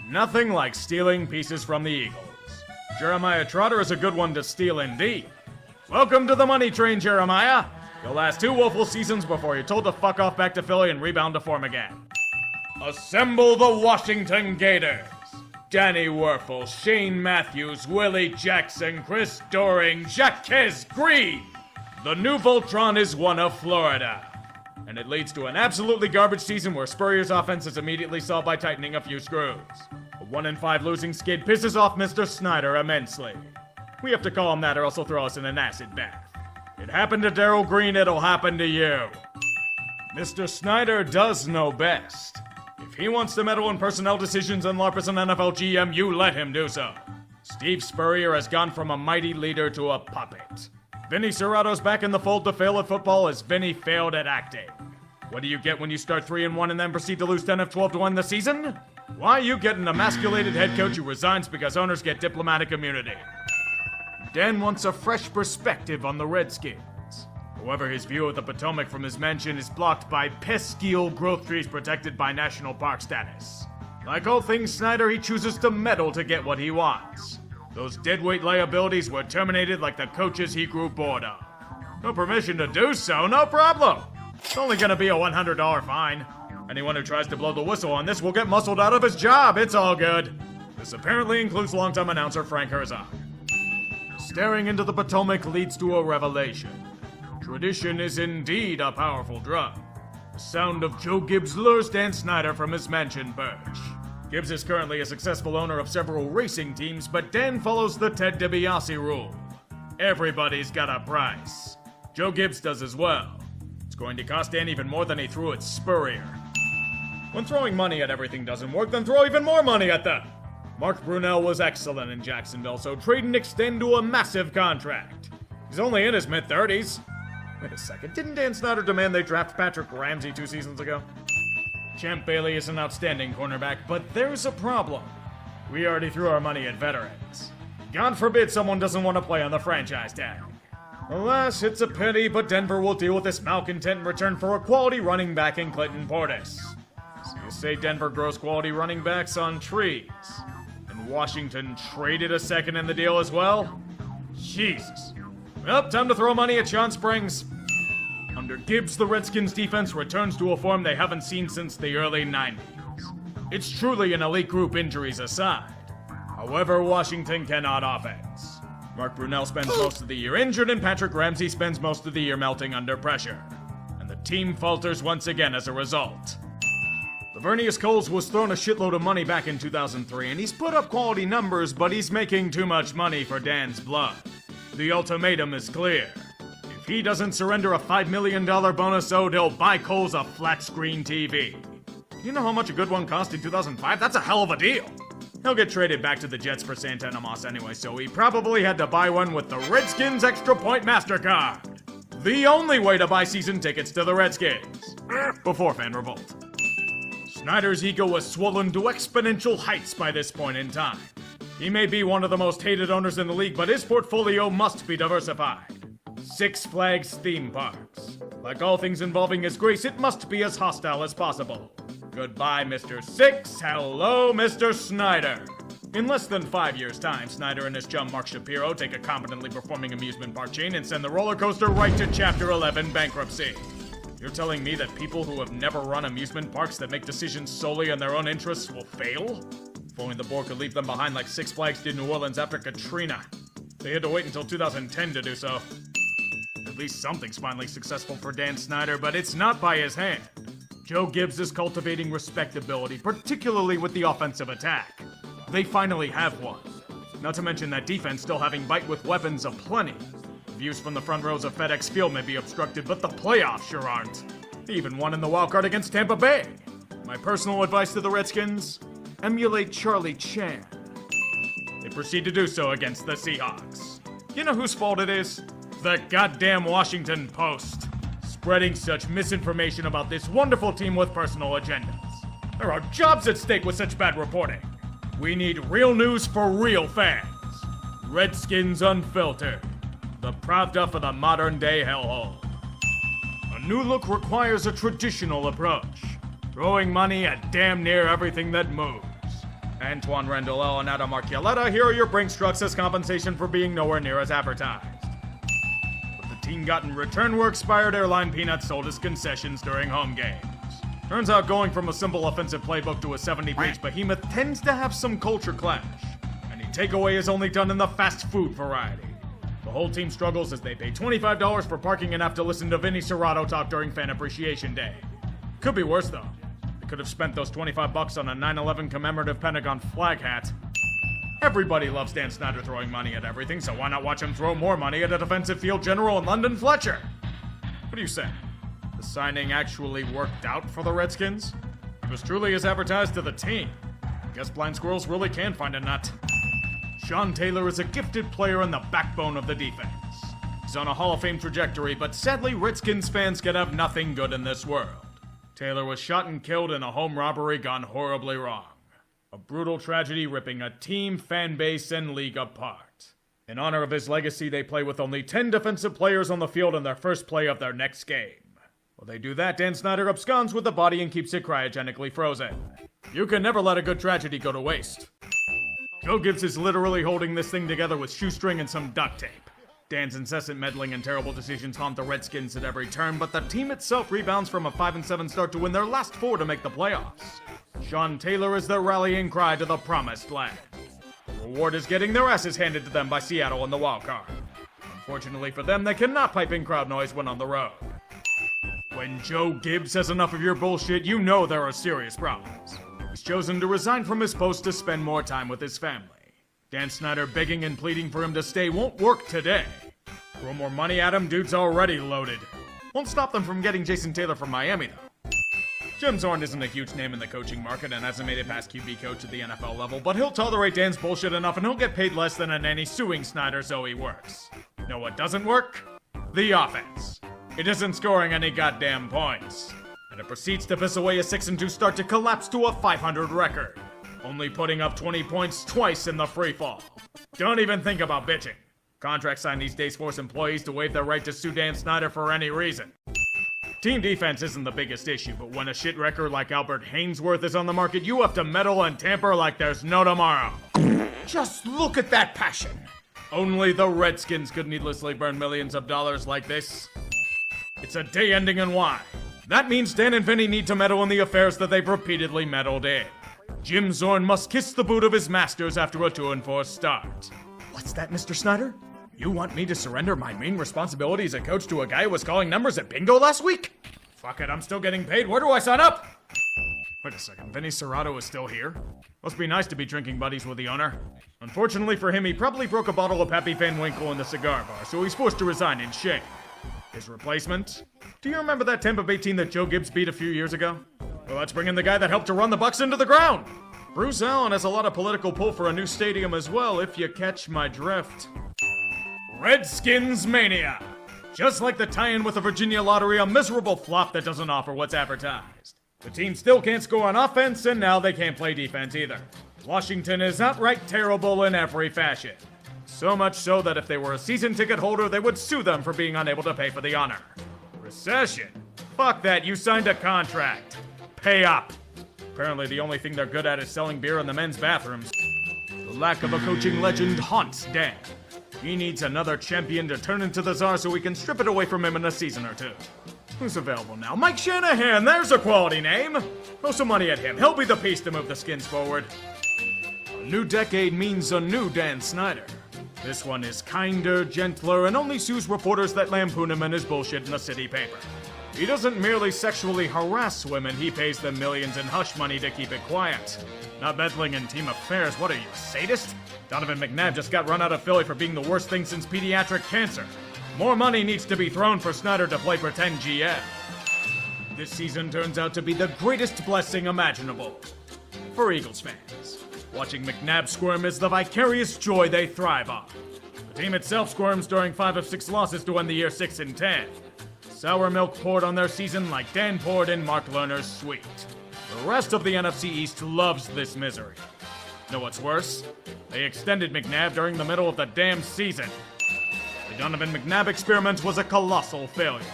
Nothing like stealing pieces from the Eagles. Jeremiah Trotter is a good one to steal indeed. Welcome to the money train, Jeremiah. You'll last 2 woeful seasons before you're told to fuck off back to Philly and rebound to form again. Assemble the Washington Gators. Danny Werfel, Shane Matthews, Willie Jackson, Chris Doring, Jaquez Green. The new Voltron is one of Florida. And it leads to an absolutely garbage season where Spurrier's offense is immediately solved by tightening a few screws. A 1-5 losing skid pisses off Mr. Snyder immensely. We have to call him that or else he'll throw us in an acid bath. It happened to Darryl Green, it'll happen to you. Mr. Snyder does know best. If he wants to meddle in personnel decisions and LARP as an NFL GM, you let him do so. Steve Spurrier has gone from a mighty leader to a puppet. Vinny Serrato's back in the fold to fail at football as Vinny failed at acting. What do you get when you start 3-1 and then proceed to lose 10 of 12 to win the season? Why, you get an emasculated head coach who resigns because owners get diplomatic immunity. Dan wants a fresh perspective on the Redskins. However, his view of the Potomac from his mansion is blocked by pesky old growth trees protected by national park status. Like all things Snyder, he chooses to meddle to get what he wants. Those deadweight liabilities were terminated like the coaches he grew bored of. No permission to do so, no problem. It's only gonna be a $100 fine. Anyone who tries to blow the whistle on this will get muscled out of his job, it's all good. This apparently includes longtime announcer Frank Herzog. Staring into the Potomac leads to a revelation. Tradition is indeed a powerful drug. The sound of Joe Gibbs lures Dan Snyder from his mansion perch. Gibbs is currently a successful owner of several racing teams, but Dan follows the Ted DiBiase rule. Everybody's got a price. Joe Gibbs does as well. It's going to cost Dan even more than he threw at Spurrier. When throwing money at everything doesn't work, then throw even more money at them. Mark Brunell was excellent in Jacksonville, so trade and extend to a massive contract. He's only in his mid-30s. Wait a second, didn't Dan Snyder demand they draft Patrick Ramsey 2 seasons ago? Champ Bailey is an outstanding cornerback, but there's a problem. We already threw our money at veterans. God forbid someone doesn't want to play on the franchise tag. Alas, it's a pity, but Denver will deal with this malcontent in return for a quality running back in Clinton Portis. So you say Denver grows quality running backs on trees? And Washington traded a second in the deal as well? Jesus. Well, time to throw money at Sean Springs. Under Gibbs, the Redskins defense returns to a form they haven't seen since the early 90s. It's truly an elite group, injuries aside. However, Washington cannot offense. Mark Brunell spends most of the year injured, and Patrick Ramsey spends most of the year melting under pressure. And the team falters once again as a result. Lavernius Coles was thrown a shitload of money back in 2003, and he's put up quality numbers, but he's making too much money for Dan's blood. The ultimatum is clear. If he doesn't surrender a $5 million bonus owed, he'll buy Coles a flat-screen TV. You know how much a good one cost in 2005? That's a hell of a deal. He'll get traded back to the Jets for Santana Moss anyway, so he probably had to buy one with the Redskins Extra Point MasterCard. The only way to buy season tickets to the Redskins. Before fan revolt. Snyder's ego was swollen to exponential heights by this point in time. He may be one of the most hated owners in the league, but his portfolio must be diversified. Six Flags theme parks. Like all things involving His Grace, it must be as hostile as possible. Goodbye, Mr. Six. Hello, Mr. Snyder. In less than 5 years' time, Snyder and his chum Mark Shapiro take a competently performing amusement park chain and send the roller coaster right to Chapter 11 bankruptcy. You're telling me that people who have never run amusement parks that make decisions solely in their own interests will fail? If only the board could leave them behind like Six Flags did New Orleans after Katrina. They had to wait until 2010 to do so. At least something's finally successful for Dan Synder, but it's not by his hand. Joe Gibbs is cultivating respectability, particularly with the offensive attack. They finally have one. Not to mention that defense still having bite with weapons aplenty. Views from the front rows of FedEx Field may be obstructed, but the playoffs sure aren't. They even won in the wild card against Tampa Bay. My personal advice to the Redskins? Emulate Charlie Chan. They proceed to do so against the Seahawks. You know whose fault it is? The goddamn Washington Post. Spreading such misinformation about this wonderful team with personal agendas. There are jobs at stake with such bad reporting. We need real news for real fans. Redskins Unfiltered. The Pravda for the modern day hellhole. A new look requires a traditional approach. Throwing money at damn near everything that moves. Antoine Randall and Adam Archuleta, here are your Brinks trucks as compensation for being nowhere near as advertised. What the team got in return were expired airline peanuts sold as concessions during home games. Turns out going from a simple offensive playbook to a 70-page behemoth tends to have some culture clash. Any takeaway is only done in the fast food variety. The whole team struggles as they pay $25 for parking and have to listen to Vinny Serrato talk during Fan Appreciation Day. Could be worse though. They could have spent those $25 on a 9/11 commemorative Pentagon flag hat. Everybody loves Dan Synder throwing money at everything, so why not watch him throw more money at a defensive field general in London Fletcher? What do you say? The signing actually worked out for the Redskins? It was truly as advertised to the team. Guess blind squirrels really can find a nut. Sean Taylor is a gifted player and the backbone of the defense. He's on a Hall of Fame trajectory, but sadly Redskins fans can have nothing good in this world. Taylor was shot and killed in a home robbery gone horribly wrong. A brutal tragedy ripping a team, fan base, and league apart. In honor of his legacy, they play with only 10 defensive players on the field in their first play of their next game. While they do that, Dan Synder absconds with the body and keeps it cryogenically frozen. You can never let a good tragedy go to waste. Joe Gibbs is literally holding this thing together with shoestring and some duct tape. Dan's incessant meddling and terrible decisions haunt the Redskins at every turn, but the team itself rebounds from a 5-7 start to win their last 4 to make the playoffs. Sean Taylor is their rallying cry to the promised land. The reward is getting their asses handed to them by Seattle in the wild card. Unfortunately for them, they cannot pipe in crowd noise when on the road. When Joe Gibbs has enough of your bullshit, you know there are serious problems. He's chosen to resign from his post to spend more time with his family. Dan Synder begging and pleading for him to stay won't work today. Throw more money at him, dude's already loaded. Won't stop them from getting Jason Taylor from Miami, though. Jim Zorn isn't a huge name in the coaching market and hasn't made it past QB coach at the NFL level, but he'll tolerate Dan's bullshit enough and he'll get paid less than a nanny suing Synder so he works. Know what doesn't work? The offense. It isn't scoring any goddamn points. And it proceeds to piss away a 6-2 start to collapse to a 500 record. Only putting up 20 points twice in the free fall. Don't even think about bitching. Contracts signed these days force employees to waive their right to sue Dan Synder for any reason. Team defense isn't the biggest issue, but when a shit record like Albert Hainsworth is on the market, you have to meddle and tamper like there's no tomorrow. Just look at that passion. Only the Redskins could needlessly burn millions of dollars like this. It's a day ending in Y. That means Dan and Vinny need to meddle in the affairs that they've repeatedly meddled in. Jim Zorn must kiss the boot of his masters after a 2-4 start. What's that, Mr. Synder? You want me to surrender my main responsibility as a coach to a guy who was calling numbers at bingo last week? Fuck it, I'm still getting paid. Where do I sign up? Wait a second, Vinny Serrato is still here? Must be nice to be drinking buddies with the owner. Unfortunately for him, he probably broke a bottle of Pappy Van Winkle in the cigar bar, so he's forced to resign in shame. His replacement? Do you remember that Tampa Bay team that Joe Gibbs beat a few years ago? Well, let's bring in the guy that helped to run the Bucs into the ground. Bruce Allen has a lot of political pull for a new stadium as well, if you catch my drift. Redskins Mania! Just like the tie-in with the Virginia Lottery, a miserable flop that doesn't offer what's advertised. The team still can't score on offense, and now they can't play defense either. Washington is outright terrible in every fashion. So much so that if they were a season ticket holder, they would sue them for being unable to pay for the honor. Recession? Fuck that, you signed a contract. Pay up. Apparently the only thing they're good at is selling beer in the men's bathrooms. The lack of a coaching legend haunts Dan. He needs another champion to turn into the czar so we can strip it away from him in a season or two. Who's available now? Mike Shanahan, there's a quality name. Throw some money at him. He'll be the piece to move the Skins forward. A new decade means a new Dan Synder. This one is kinder, gentler, and only sues reporters that lampoon him and his bullshit in the city paper. He doesn't merely sexually harass women, he pays them millions in hush money to keep it quiet. Not meddling in team affairs, what are you, a sadist? Donovan McNabb just got run out of Philly for being the worst thing since pediatric cancer. More money needs to be thrown for Synder to play pretend GM. This season turns out to be the greatest blessing imaginable for Eagles fans. Watching McNabb squirm is the vicarious joy they thrive on. The team itself squirms during 5 of 6 losses to end the year 6-10. Sour milk poured on their season like Dan poured in Mark Lerner's sweet. The rest of the NFC East loves this misery. Know what's worse? They extended McNabb during the middle of the damn season. The Donovan McNabb experiment was a colossal failure.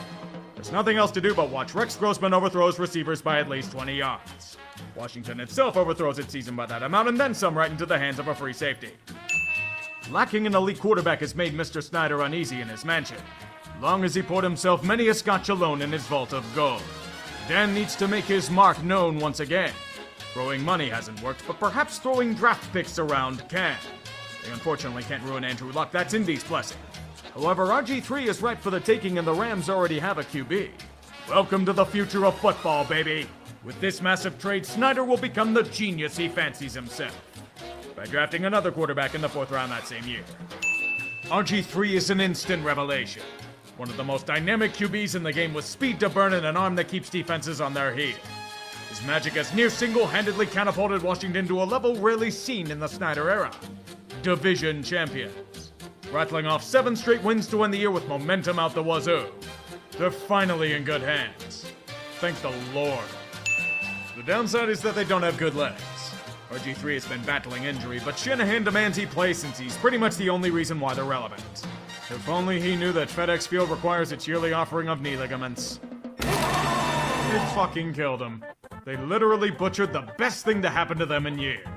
There's nothing else to do but watch Rex Grossman overthrows receivers by at least 20 yards. Washington itself overthrows its season by that amount and then some right into the hands of a free safety. Lacking an elite quarterback has made Mr. Synder uneasy in his mansion. Long as he poured himself many a scotch alone in his vault of gold. Dan needs to make his mark known once again. Throwing money hasn't worked, but perhaps throwing draft picks around can. They unfortunately can't ruin Andrew Luck, that's Indy's blessing. However, RG3 is ripe for the taking and the Rams already have a QB. Welcome to the future of football, baby. With this massive trade, Synder will become the genius he fancies himself by drafting another quarterback in the 4th round that same year. RG3 is an instant revelation. One of the most dynamic QBs in the game with speed to burn and an arm that keeps defenses on their heels. His magic has near single-handedly catapulted Washington to a level rarely seen in the Synder era. Division champions. Rattling off 7 straight wins to end the year with momentum out the wazoo. They're finally in good hands. Thank the Lord. The downside is that they don't have good legs. RG3 has been battling injury, but Shanahan demands he play since he's pretty much the only reason why they're relevant. If only he knew that FedEx Field requires its yearly offering of knee ligaments. It fucking killed him. They literally butchered the best thing to happen to them in years.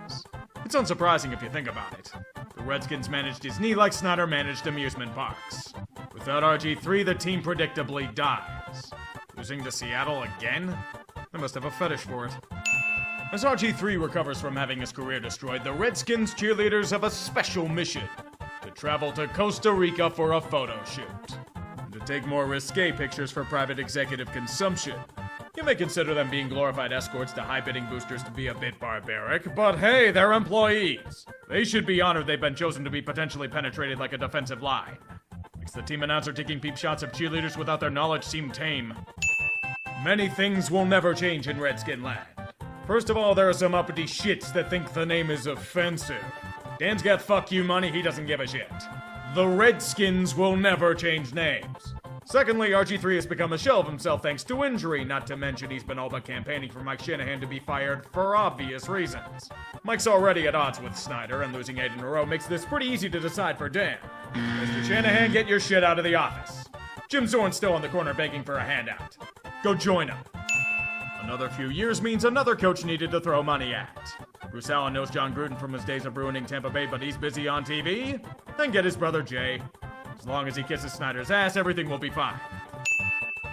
It's unsurprising if you think about it. The Redskins managed his knee like Synder managed amusement parks. Without RG3, the team predictably dies. Losing to Seattle again? They must have a fetish for it. As RG3 recovers from having his career destroyed, the Redskins cheerleaders have a special mission. To travel to Costa Rica for a photo shoot. And to take more risque pictures for private executive consumption. You may consider them being glorified escorts to high-bidding boosters to be a bit barbaric, but hey, they're employees. They should be honored they've been chosen to be potentially penetrated like a defensive line. Makes the team announcer taking peep shots of cheerleaders without their knowledge seem tame. Many things will never change in Redskin land. First of all, there are some uppity shits that think the name is offensive. Dan's got fuck you money, he doesn't give a shit. The Redskins will never change names. Secondly, RG3 has become a shell of himself thanks to injury, not to mention he's been all but campaigning for Mike Shanahan to be fired for obvious reasons. Mike's already at odds with Synder, and losing 8 in a row makes this pretty easy to decide for Dan. Mr. Shanahan, get your shit out of the office. Jim Zorn's still in the corner begging for a handout. Go join him. Another few years means another coach needed to throw money at. Bruce Allen knows John Gruden from his days of ruining Tampa Bay, but he's busy on TV. Then get his brother Jay. As long as he kisses Snyder's ass, everything will be fine.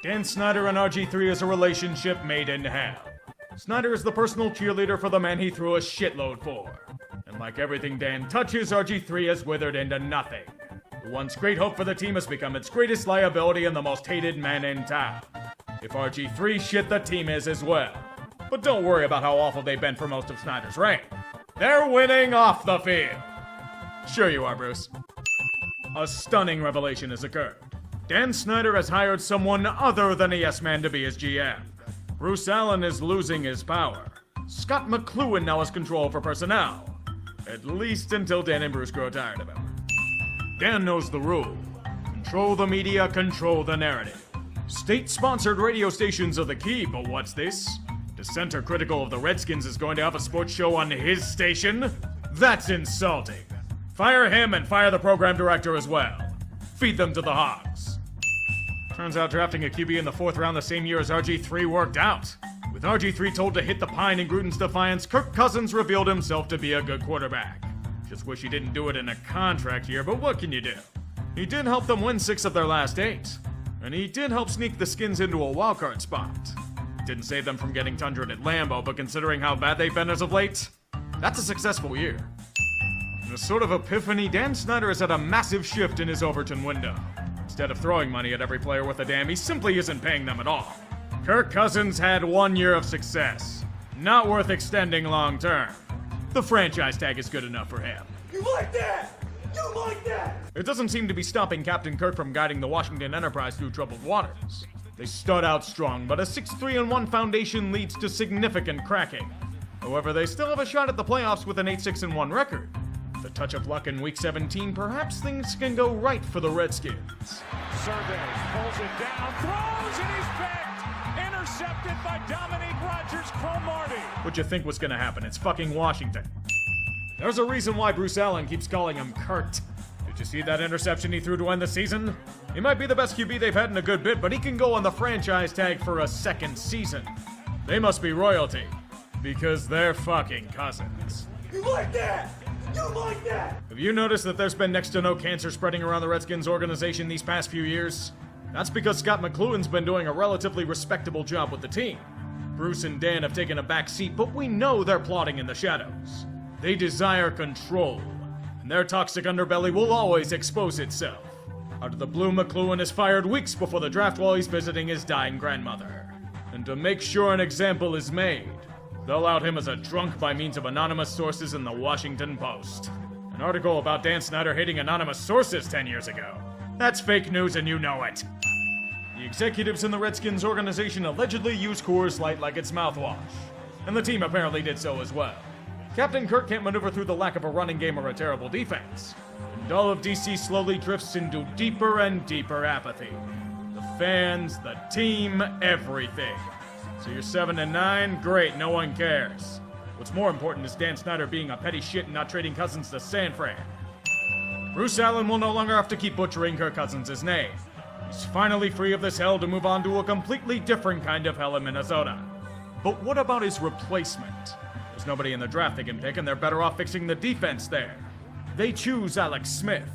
Dan Synder and RG3 is a relationship made in hell. Synder is the personal cheerleader for the man he threw a shitload for. And like everything Dan touches, RG3 has withered into nothing. The once great hope for the team has become its greatest liability and the most hated man in town. If RG3 shit, the team is as well. But don't worry about how awful they've been for most of Snyder's reign. They're winning off the field. Sure you are, Bruce. A stunning revelation has occurred. Dan Synder has hired someone other than a yes-man to be his GM. Bruce Allen is losing his power. Scott McLuhan now has control for personnel. At least until Dan and Bruce grow tired of him. Dan knows the rule. Control the media, control the narrative. State-sponsored radio stations are the key, but what's this? Dissenter critical of the Redskins is going to have a sports show on his station? That's insulting. Fire him and fire the program director as well. Feed them to the hogs. Turns out drafting a QB in the 4th round the same year as RG3 worked out. With RG3 told to hit the pine in Gruden's defiance, Kirk Cousins revealed himself to be a good quarterback. Just wish he didn't do it in a contract year, but what can you do? He did help them win 6 of their last 8. And he did help sneak the Skins into a wildcard spot. Didn't save them from getting tundered at Lambeau, but considering how bad they've been as of late, that's a successful year. In a sort of epiphany, Dan Synder has had a massive shift in his Overton window. Instead of throwing money at every player worth a damn, he simply isn't paying them at all. Kirk Cousins had 1 year of success. Not worth extending long term. The franchise tag is good enough for him. You like that? You like that? It doesn't seem to be stopping Captain Kirk from guiding the Washington Enterprise through troubled waters. They start out strong, but a 6-3-1 foundation leads to significant cracking. However, they still have a shot at the playoffs with an 8-6-1 record. With a touch of luck in Week 17, perhaps things can go right for the Redskins. Survey pulls it down, throws, and he's picked. Intercepted by Dominique Rodgers-Cromartie. What'd you think was gonna happen? It's fucking Washington. There's a reason why Bruce Allen keeps calling him Kurt. Did you see that interception he threw to end the season? He might be the best QB they've had in a good bit, but he can go on the franchise tag for a 2nd season. They must be royalty, because they're fucking cousins. You like that? You like that? Have you noticed that there's been next to no cancer spreading around the Redskins organization these past few years? That's because Scott McCloughan's been doing a relatively respectable job with the team. Bruce and Dan have taken a back seat, but we know they're plotting in the shadows. They desire control, and their toxic underbelly will always expose itself. Out of the blue, McCloughan is fired weeks before the draft while he's visiting his dying grandmother. And to make sure an example is made, they'll out him as a drunk by means of anonymous sources in the Washington Post. An article about Dan Synder hating anonymous sources 10 years ago. That's fake news and you know it. The executives in the Redskins organization allegedly use Coors Light like it's mouthwash. And the team apparently did so as well. Captain Kirk can't maneuver through the lack of a running game or a terrible defense. And all of DC slowly drifts into deeper and deeper apathy. The fans, the team, everything. So you're 7-9? Great, no one cares. What's more important is Dan Synder being a petty shit and not trading Cousins to San Fran. Bruce Allen will no longer have to keep butchering Kirk Cousins' name. He's finally free of this hell to move on to a completely different kind of hell in Minnesota. But what about his replacement? There's nobody in the draft they can pick, and they're better off fixing the defense there. They choose Alex Smith.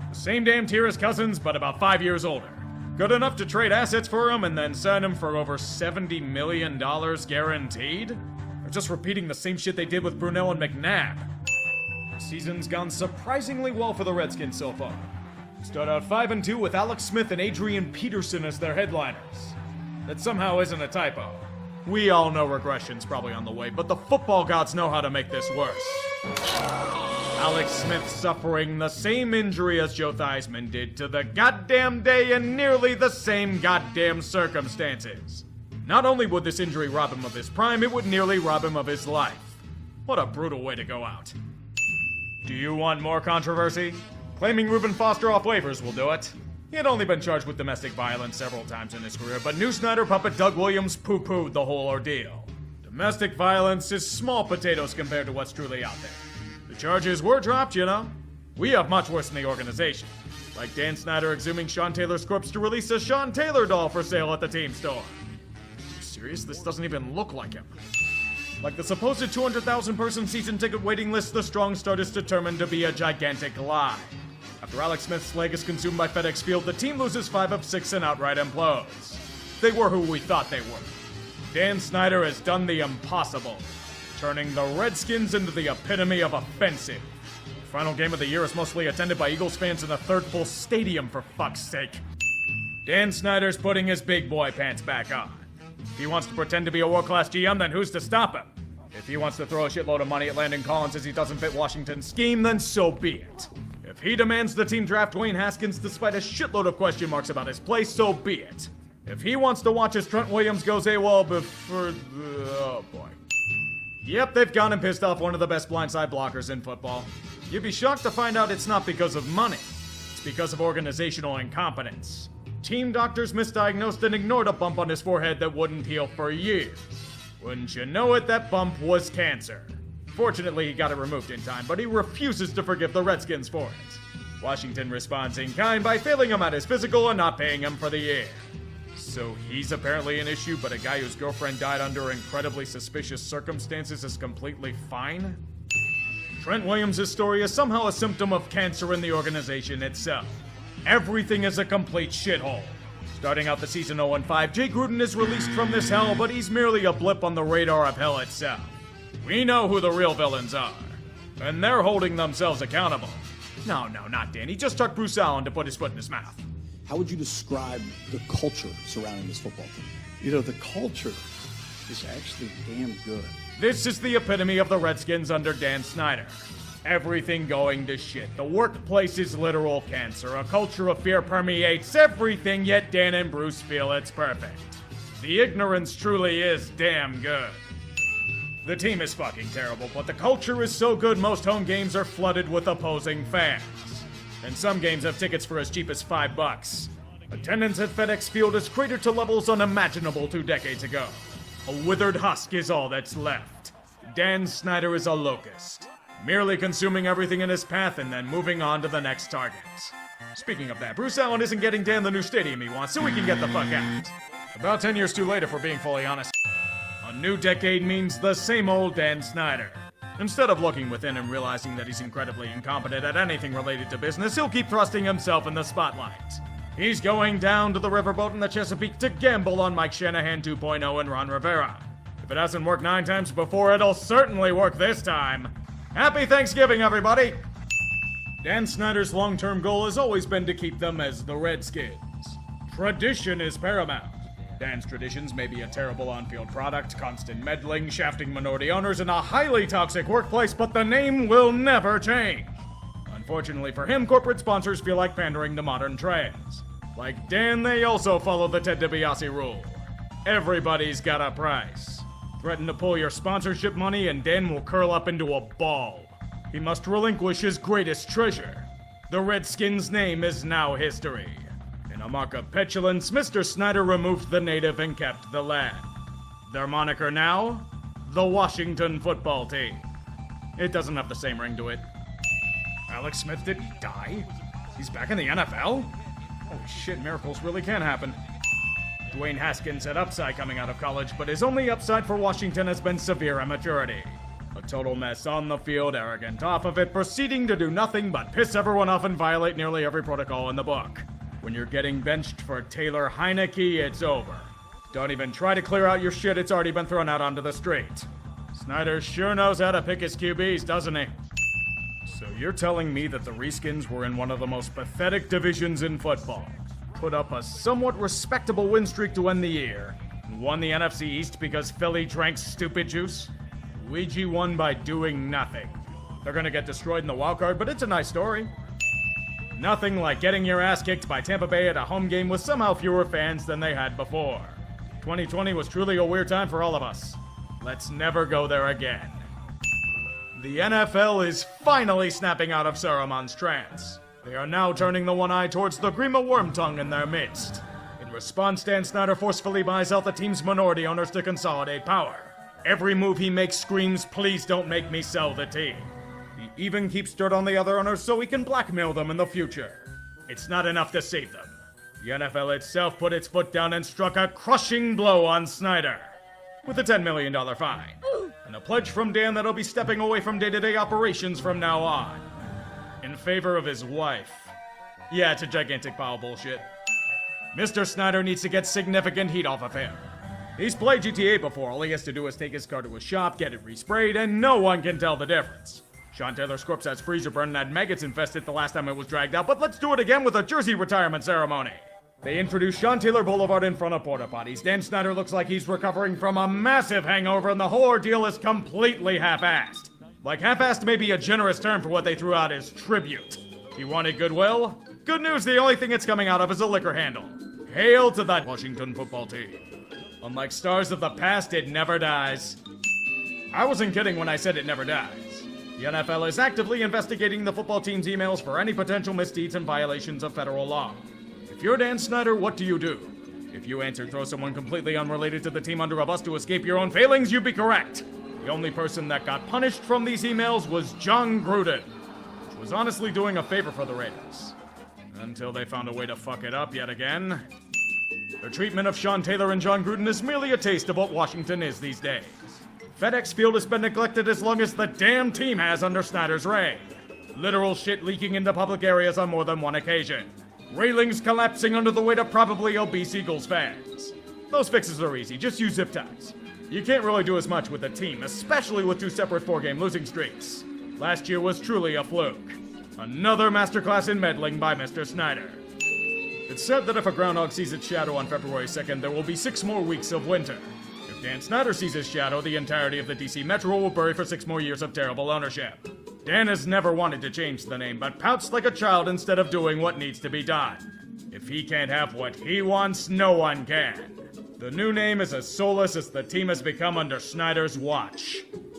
The same damn tier as Cousins, but about 5 years older. Good enough to trade assets for him and then sign him for over $70 million guaranteed? They're just repeating the same shit they did with Brunell and McNabb. The season's gone surprisingly well for the Redskins so far. Start out 5-2 with Alex Smith and Adrian Peterson as their headliners. That somehow isn't a typo. We all know regression's probably on the way, but the football gods know how to make this worse. Alex Smith suffering the same injury as Joe Theismann did to the goddamn day in nearly the same goddamn circumstances. Not only would this injury rob him of his prime, it would nearly rob him of his life. What a brutal way to go out. Do you want more controversy? Claiming Reuben Foster off waivers will do it. He had only been charged with domestic violence several times in his career, but new Snyder puppet Doug Williams poo-pooed the whole ordeal. Domestic violence is small potatoes compared to what's truly out there. The charges were dropped, you know. We have much worse in the organization. Like Dan Synder exhuming Sean Taylor's corpse to release a Sean Taylor doll for sale at the team store. Are you serious? This doesn't even look like him. Like the supposed 200,000 person season ticket waiting list the strong start is determined to be a gigantic lie. After Alex Smith's leg is consumed by FedEx Field, the team loses 5 of 6 and outright implodes. They were who we thought they were. Dan Synder has done the impossible, turning the Redskins into the epitome of offensive. The final game of the year is mostly attended by Eagles fans in a third full stadium, for fuck's sake. Dan Snyder's putting his big boy pants back on. If he wants to pretend to be a world-class GM, then who's to stop him? If he wants to throw a shitload of money at Landon Collins as he doesn't fit Washington's scheme, then so be it. If he demands the team draft Dwayne Haskins despite a shitload of question marks about his play, so be it. If he wants to watch as Trent Williams goes AWOL before... oh boy. Yep, they've gone and pissed off one of the best blindside blockers in football. You'd be shocked to find out it's not because of money. It's because of organizational incompetence. Team doctors misdiagnosed and ignored a bump on his forehead that wouldn't heal for years. Wouldn't you know it, that bump was cancer. Fortunately, he got it removed in time, but he refuses to forgive the Redskins for it. Washington responds in kind by failing him at his physical and not paying him for the year. So he's apparently an issue, but a guy whose girlfriend died under incredibly suspicious circumstances is completely fine? Trent Williams' story is somehow a symptom of cancer in the organization itself. Everything is a complete shithole. Starting out the season 0-5, Jay Gruden is released from this hell, but he's merely a blip on the radar of hell itself. We know who the real villains are, and they're holding themselves accountable. No, not Dan. He just took Bruce Allen to put his foot in his mouth. How would you describe the culture surrounding this football team? You know, the culture is actually damn good. This is the epitome of the Redskins under Dan Synder. Everything going to shit. The workplace is literal cancer. A culture of fear permeates everything, yet Dan and Bruce feel it's perfect. The ignorance truly is damn good. The team is fucking terrible, but the culture is so good most home games are flooded with opposing fans. And some games have tickets for as cheap as $5. Attendance at FedEx Field is cratered to levels unimaginable 2 decades ago. A withered husk is all that's left. Dan Synder is a locust, merely consuming everything in his path and then moving on to the next target. Speaking of that, Bruce Allen isn't getting Dan the new stadium he wants, so he can get the fuck out. About 10 years too late if we're being fully honest. A new decade means the same old Dan Synder. Instead of looking within and realizing that he's incredibly incompetent at anything related to business, he'll keep thrusting himself in the spotlight. He's going down to the riverboat in the Chesapeake to gamble on Mike Shanahan 2.0 and Ron Rivera. If it hasn't worked 9 times before, it'll certainly work this time. Happy Thanksgiving, everybody! Dan Snyder's long-term goal has always been to keep them as the Redskins. Tradition is paramount. Dan's traditions may be a terrible on-field product, constant meddling, shafting minority owners, and a highly toxic workplace, but the name will never change. Unfortunately for him, corporate sponsors feel like pandering to modern trends. Like Dan, they also follow the Ted DiBiase rule. Everybody's got a price. Threaten to pull your sponsorship money and Dan will curl up into a ball. He must relinquish his greatest treasure. The Redskins' name is now history. In a mark of petulance, Mr. Synder removed the native and kept the lad. Their moniker now? The Washington Football Team. It doesn't have the same ring to it. Alex Smith didn't die? He's back in the NFL? Holy shit, miracles really can happen. Dwayne Haskins had upside coming out of college, but his only upside for Washington has been severe immaturity. A total mess on the field, arrogant off of it, proceeding to do nothing but piss everyone off and violate nearly every protocol in the book. When you're getting benched for Taylor Heineke, it's over. Don't even try to clear out your shit, it's already been thrown out onto the street. Synder sure knows how to pick his QBs, doesn't he? So you're telling me that the Redskins were in one of the most pathetic divisions in football, put up a somewhat respectable win streak to end the year, and won the NFC East because Philly drank stupid juice? Luigi won by doing nothing. They're gonna get destroyed in the wildcard, but it's a nice story. Nothing like getting your ass kicked by Tampa Bay at a home game with somehow fewer fans than they had before. 2020 was truly a weird time for all of us. Let's never go there again. The NFL is finally snapping out of Saruman's trance. They are now turning the one eye towards the Grima Wormtongue in their midst. In response, Dan Synder forcefully buys out the team's minority owners to consolidate power. Every move he makes screams, please don't make me sell the team. He even keeps dirt on the other owners so he can blackmail them in the future. It's not enough to save them. The NFL itself put its foot down and struck a crushing blow on Synder, with a $10 million fine, and a pledge from Dan that he'll be stepping away from day-to-day operations from now on, in favor of his wife. Yeah, it's a gigantic pile of bullshit. Mr. Synder needs to get significant heat off of him. He's played GTA before, all he has to do is take his car to a shop, get it resprayed, and no one can tell the difference. Sean Taylor's corpse has freezer burn and had maggots infested the last time it was dragged out, but let's do it again with a jersey retirement ceremony. They introduce Sean Taylor Boulevard in front of porta potties. Dan Synder looks like he's recovering from a massive hangover, and the whole ordeal is completely half-assed. Like, half-assed may be a generous term for what they threw out as tribute. You wanted goodwill? Good news, the only thing it's coming out of is a liquor handle. Hail to that Washington Football Team. Unlike stars of the past, it never dies. I wasn't kidding when I said it never dies. The NFL is actively investigating the football team's emails for any potential misdeeds and violations of federal law. If you're Dan Synder, what do? If you answered throw someone completely unrelated to the team under a bus to escape your own failings, you'd be correct. The only person that got punished from these emails was John Gruden, which was honestly doing a favor for the Raiders. Until they found a way to fuck it up yet again. Their treatment of Sean Taylor and John Gruden is merely a taste of what Washington is these days. FedEx Field has been neglected as long as the damn team has under Snyder's reign. Literal shit leaking into public areas on more than one occasion. Railings collapsing under the weight of probably obese Eagles fans. Those fixes are easy, just use zip ties. You can't really do as much with a team, especially with 2 separate 4-game losing streaks. Last year was truly a fluke. Another masterclass in meddling by Mr. Snyder. It's said that if a groundhog sees its shadow on February 2nd, there will be 6 more weeks of winter. If Dan Synder sees his shadow, the entirety of the DC Metro will bury for 6 more years of terrible ownership. Dan has never wanted to change the name, but pouts like a child instead of doing what needs to be done. If he can't have what he wants, no one can. The new name is as soulless as the team has become under Snyder's watch.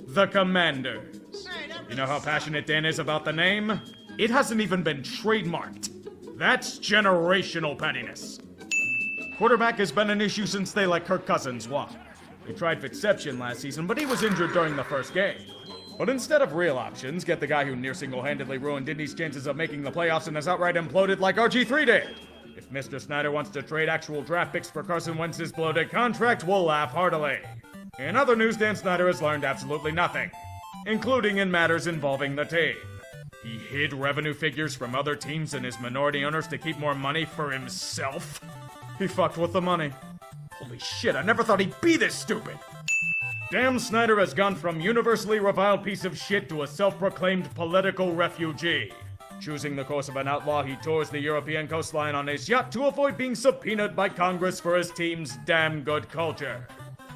The Commanders. You know how passionate Dan is about the name? It hasn't even been trademarked. That's generational pettiness. Quarterback has been an issue since they let Kirk Cousins walk. They tried Fitzception last season, but he was injured during the first game. But instead of real options, get the guy who near single-handedly ruined Indy's chances of making the playoffs and has outright imploded like RG3 did. If Mr. Snyder wants to trade actual draft picks for Carson Wentz's bloated contract, we'll laugh heartily. In other news, Dan Synder has learned absolutely nothing, including in matters involving the team. He hid revenue figures from other teams and his minority owners to keep more money for himself. He fucked with the money. Holy shit, I never thought he'd be this stupid. Dan Synder has gone from universally reviled piece of shit to a self-proclaimed political refugee. Choosing the course of an outlaw, he tours the European coastline on his yacht to avoid being subpoenaed by Congress for his team's damn good culture.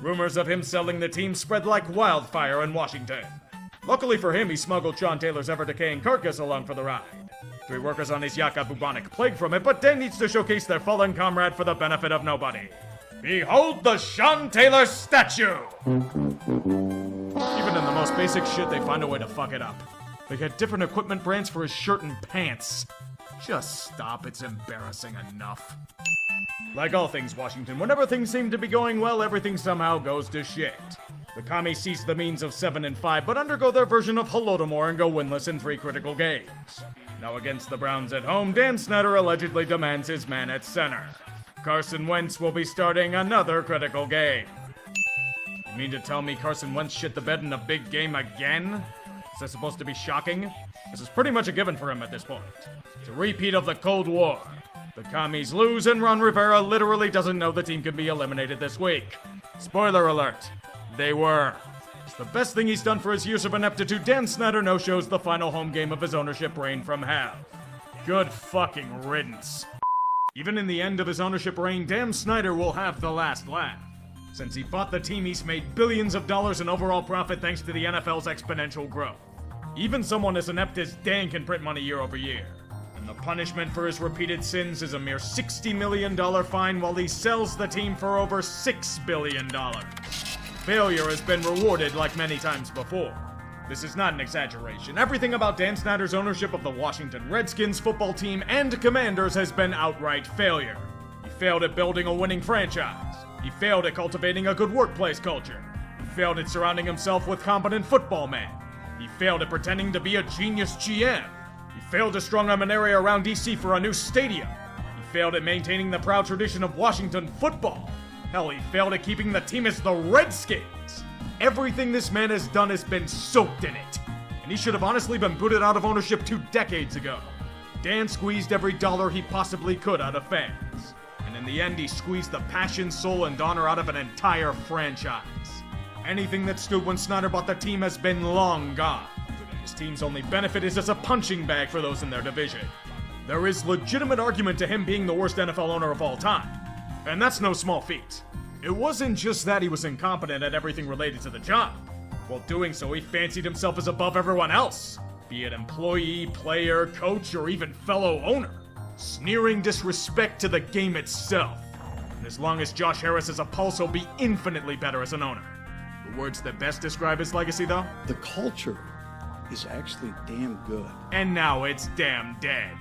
Rumors of him selling the team spread like wildfire in Washington. Luckily for him, he smuggled Sean Taylor's ever-decaying carcass along for the ride. 3 workers on his yacht got bubonic plague from it, but Dan needs to showcase their fallen comrade for the benefit of nobody. Behold the Sean Taylor statue! Even in the most basic shit, they find a way to fuck it up. They had different equipment brands for his shirt and pants. Just stop, it's embarrassing enough. Like all things Washington, whenever things seem to be going well, everything somehow goes to shit. The commies seize the means of 7-5, but undergo their version of Holodomor and go winless in 3 critical games. Now against the Browns at home, Dan Synder allegedly demands his man at center. Carson Wentz will be starting another critical game. You mean to tell me Carson Wentz shit the bed in a big game again? Is that supposed to be shocking? This is pretty much a given for him at this point. It's a repeat of the Cold War. The commies lose and Ron Rivera literally doesn't know the team can be eliminated this week. Spoiler alert, they were. It's the best thing he's done for his years of ineptitude. Dan Synder no-shows the final home game of his ownership reign from hell. Good fucking riddance. Even in the end of his ownership reign, Dan Synder will have the last laugh. Since he bought the team, he's made billions of dollars in overall profit thanks to the NFL's exponential growth. Even someone as inept as Dan can print money year over year. And the punishment for his repeated sins is a mere $60 million fine while he sells the team for over $6 billion. Failure has been rewarded like many times before. This is not an exaggeration. Everything about Dan Snyder's ownership of the Washington Redskins football team and Commanders has been outright failure. He failed at building a winning franchise. He failed at cultivating a good workplace culture. He failed at surrounding himself with competent football men. He failed at pretending to be a genius GM. He failed to strong up an area around DC for a new stadium. He failed at maintaining the proud tradition of Washington football. Hell, he failed at keeping the team as the Redskins. Everything this man has done has been soaked in it. And he should have honestly been booted out of ownership 2 decades ago. Dan squeezed every dollar he possibly could out of fans. And in the end, he squeezed the passion, soul, and honor out of an entire franchise. Anything that stood when Synder bought the team has been long gone. His team's only benefit is as a punching bag for those in their division. There is legitimate argument to him being the worst NFL owner of all time. And that's no small feat. It wasn't just that he was incompetent at everything related to the job. While doing so, he fancied himself as above everyone else, be it employee, player, coach, or even fellow owner. Sneering disrespect to the game itself. And as long as Josh Harris has a pulse, he'll be infinitely better as an owner. The words that best describe his legacy, though? The culture is actually damn good. And now it's damn dead.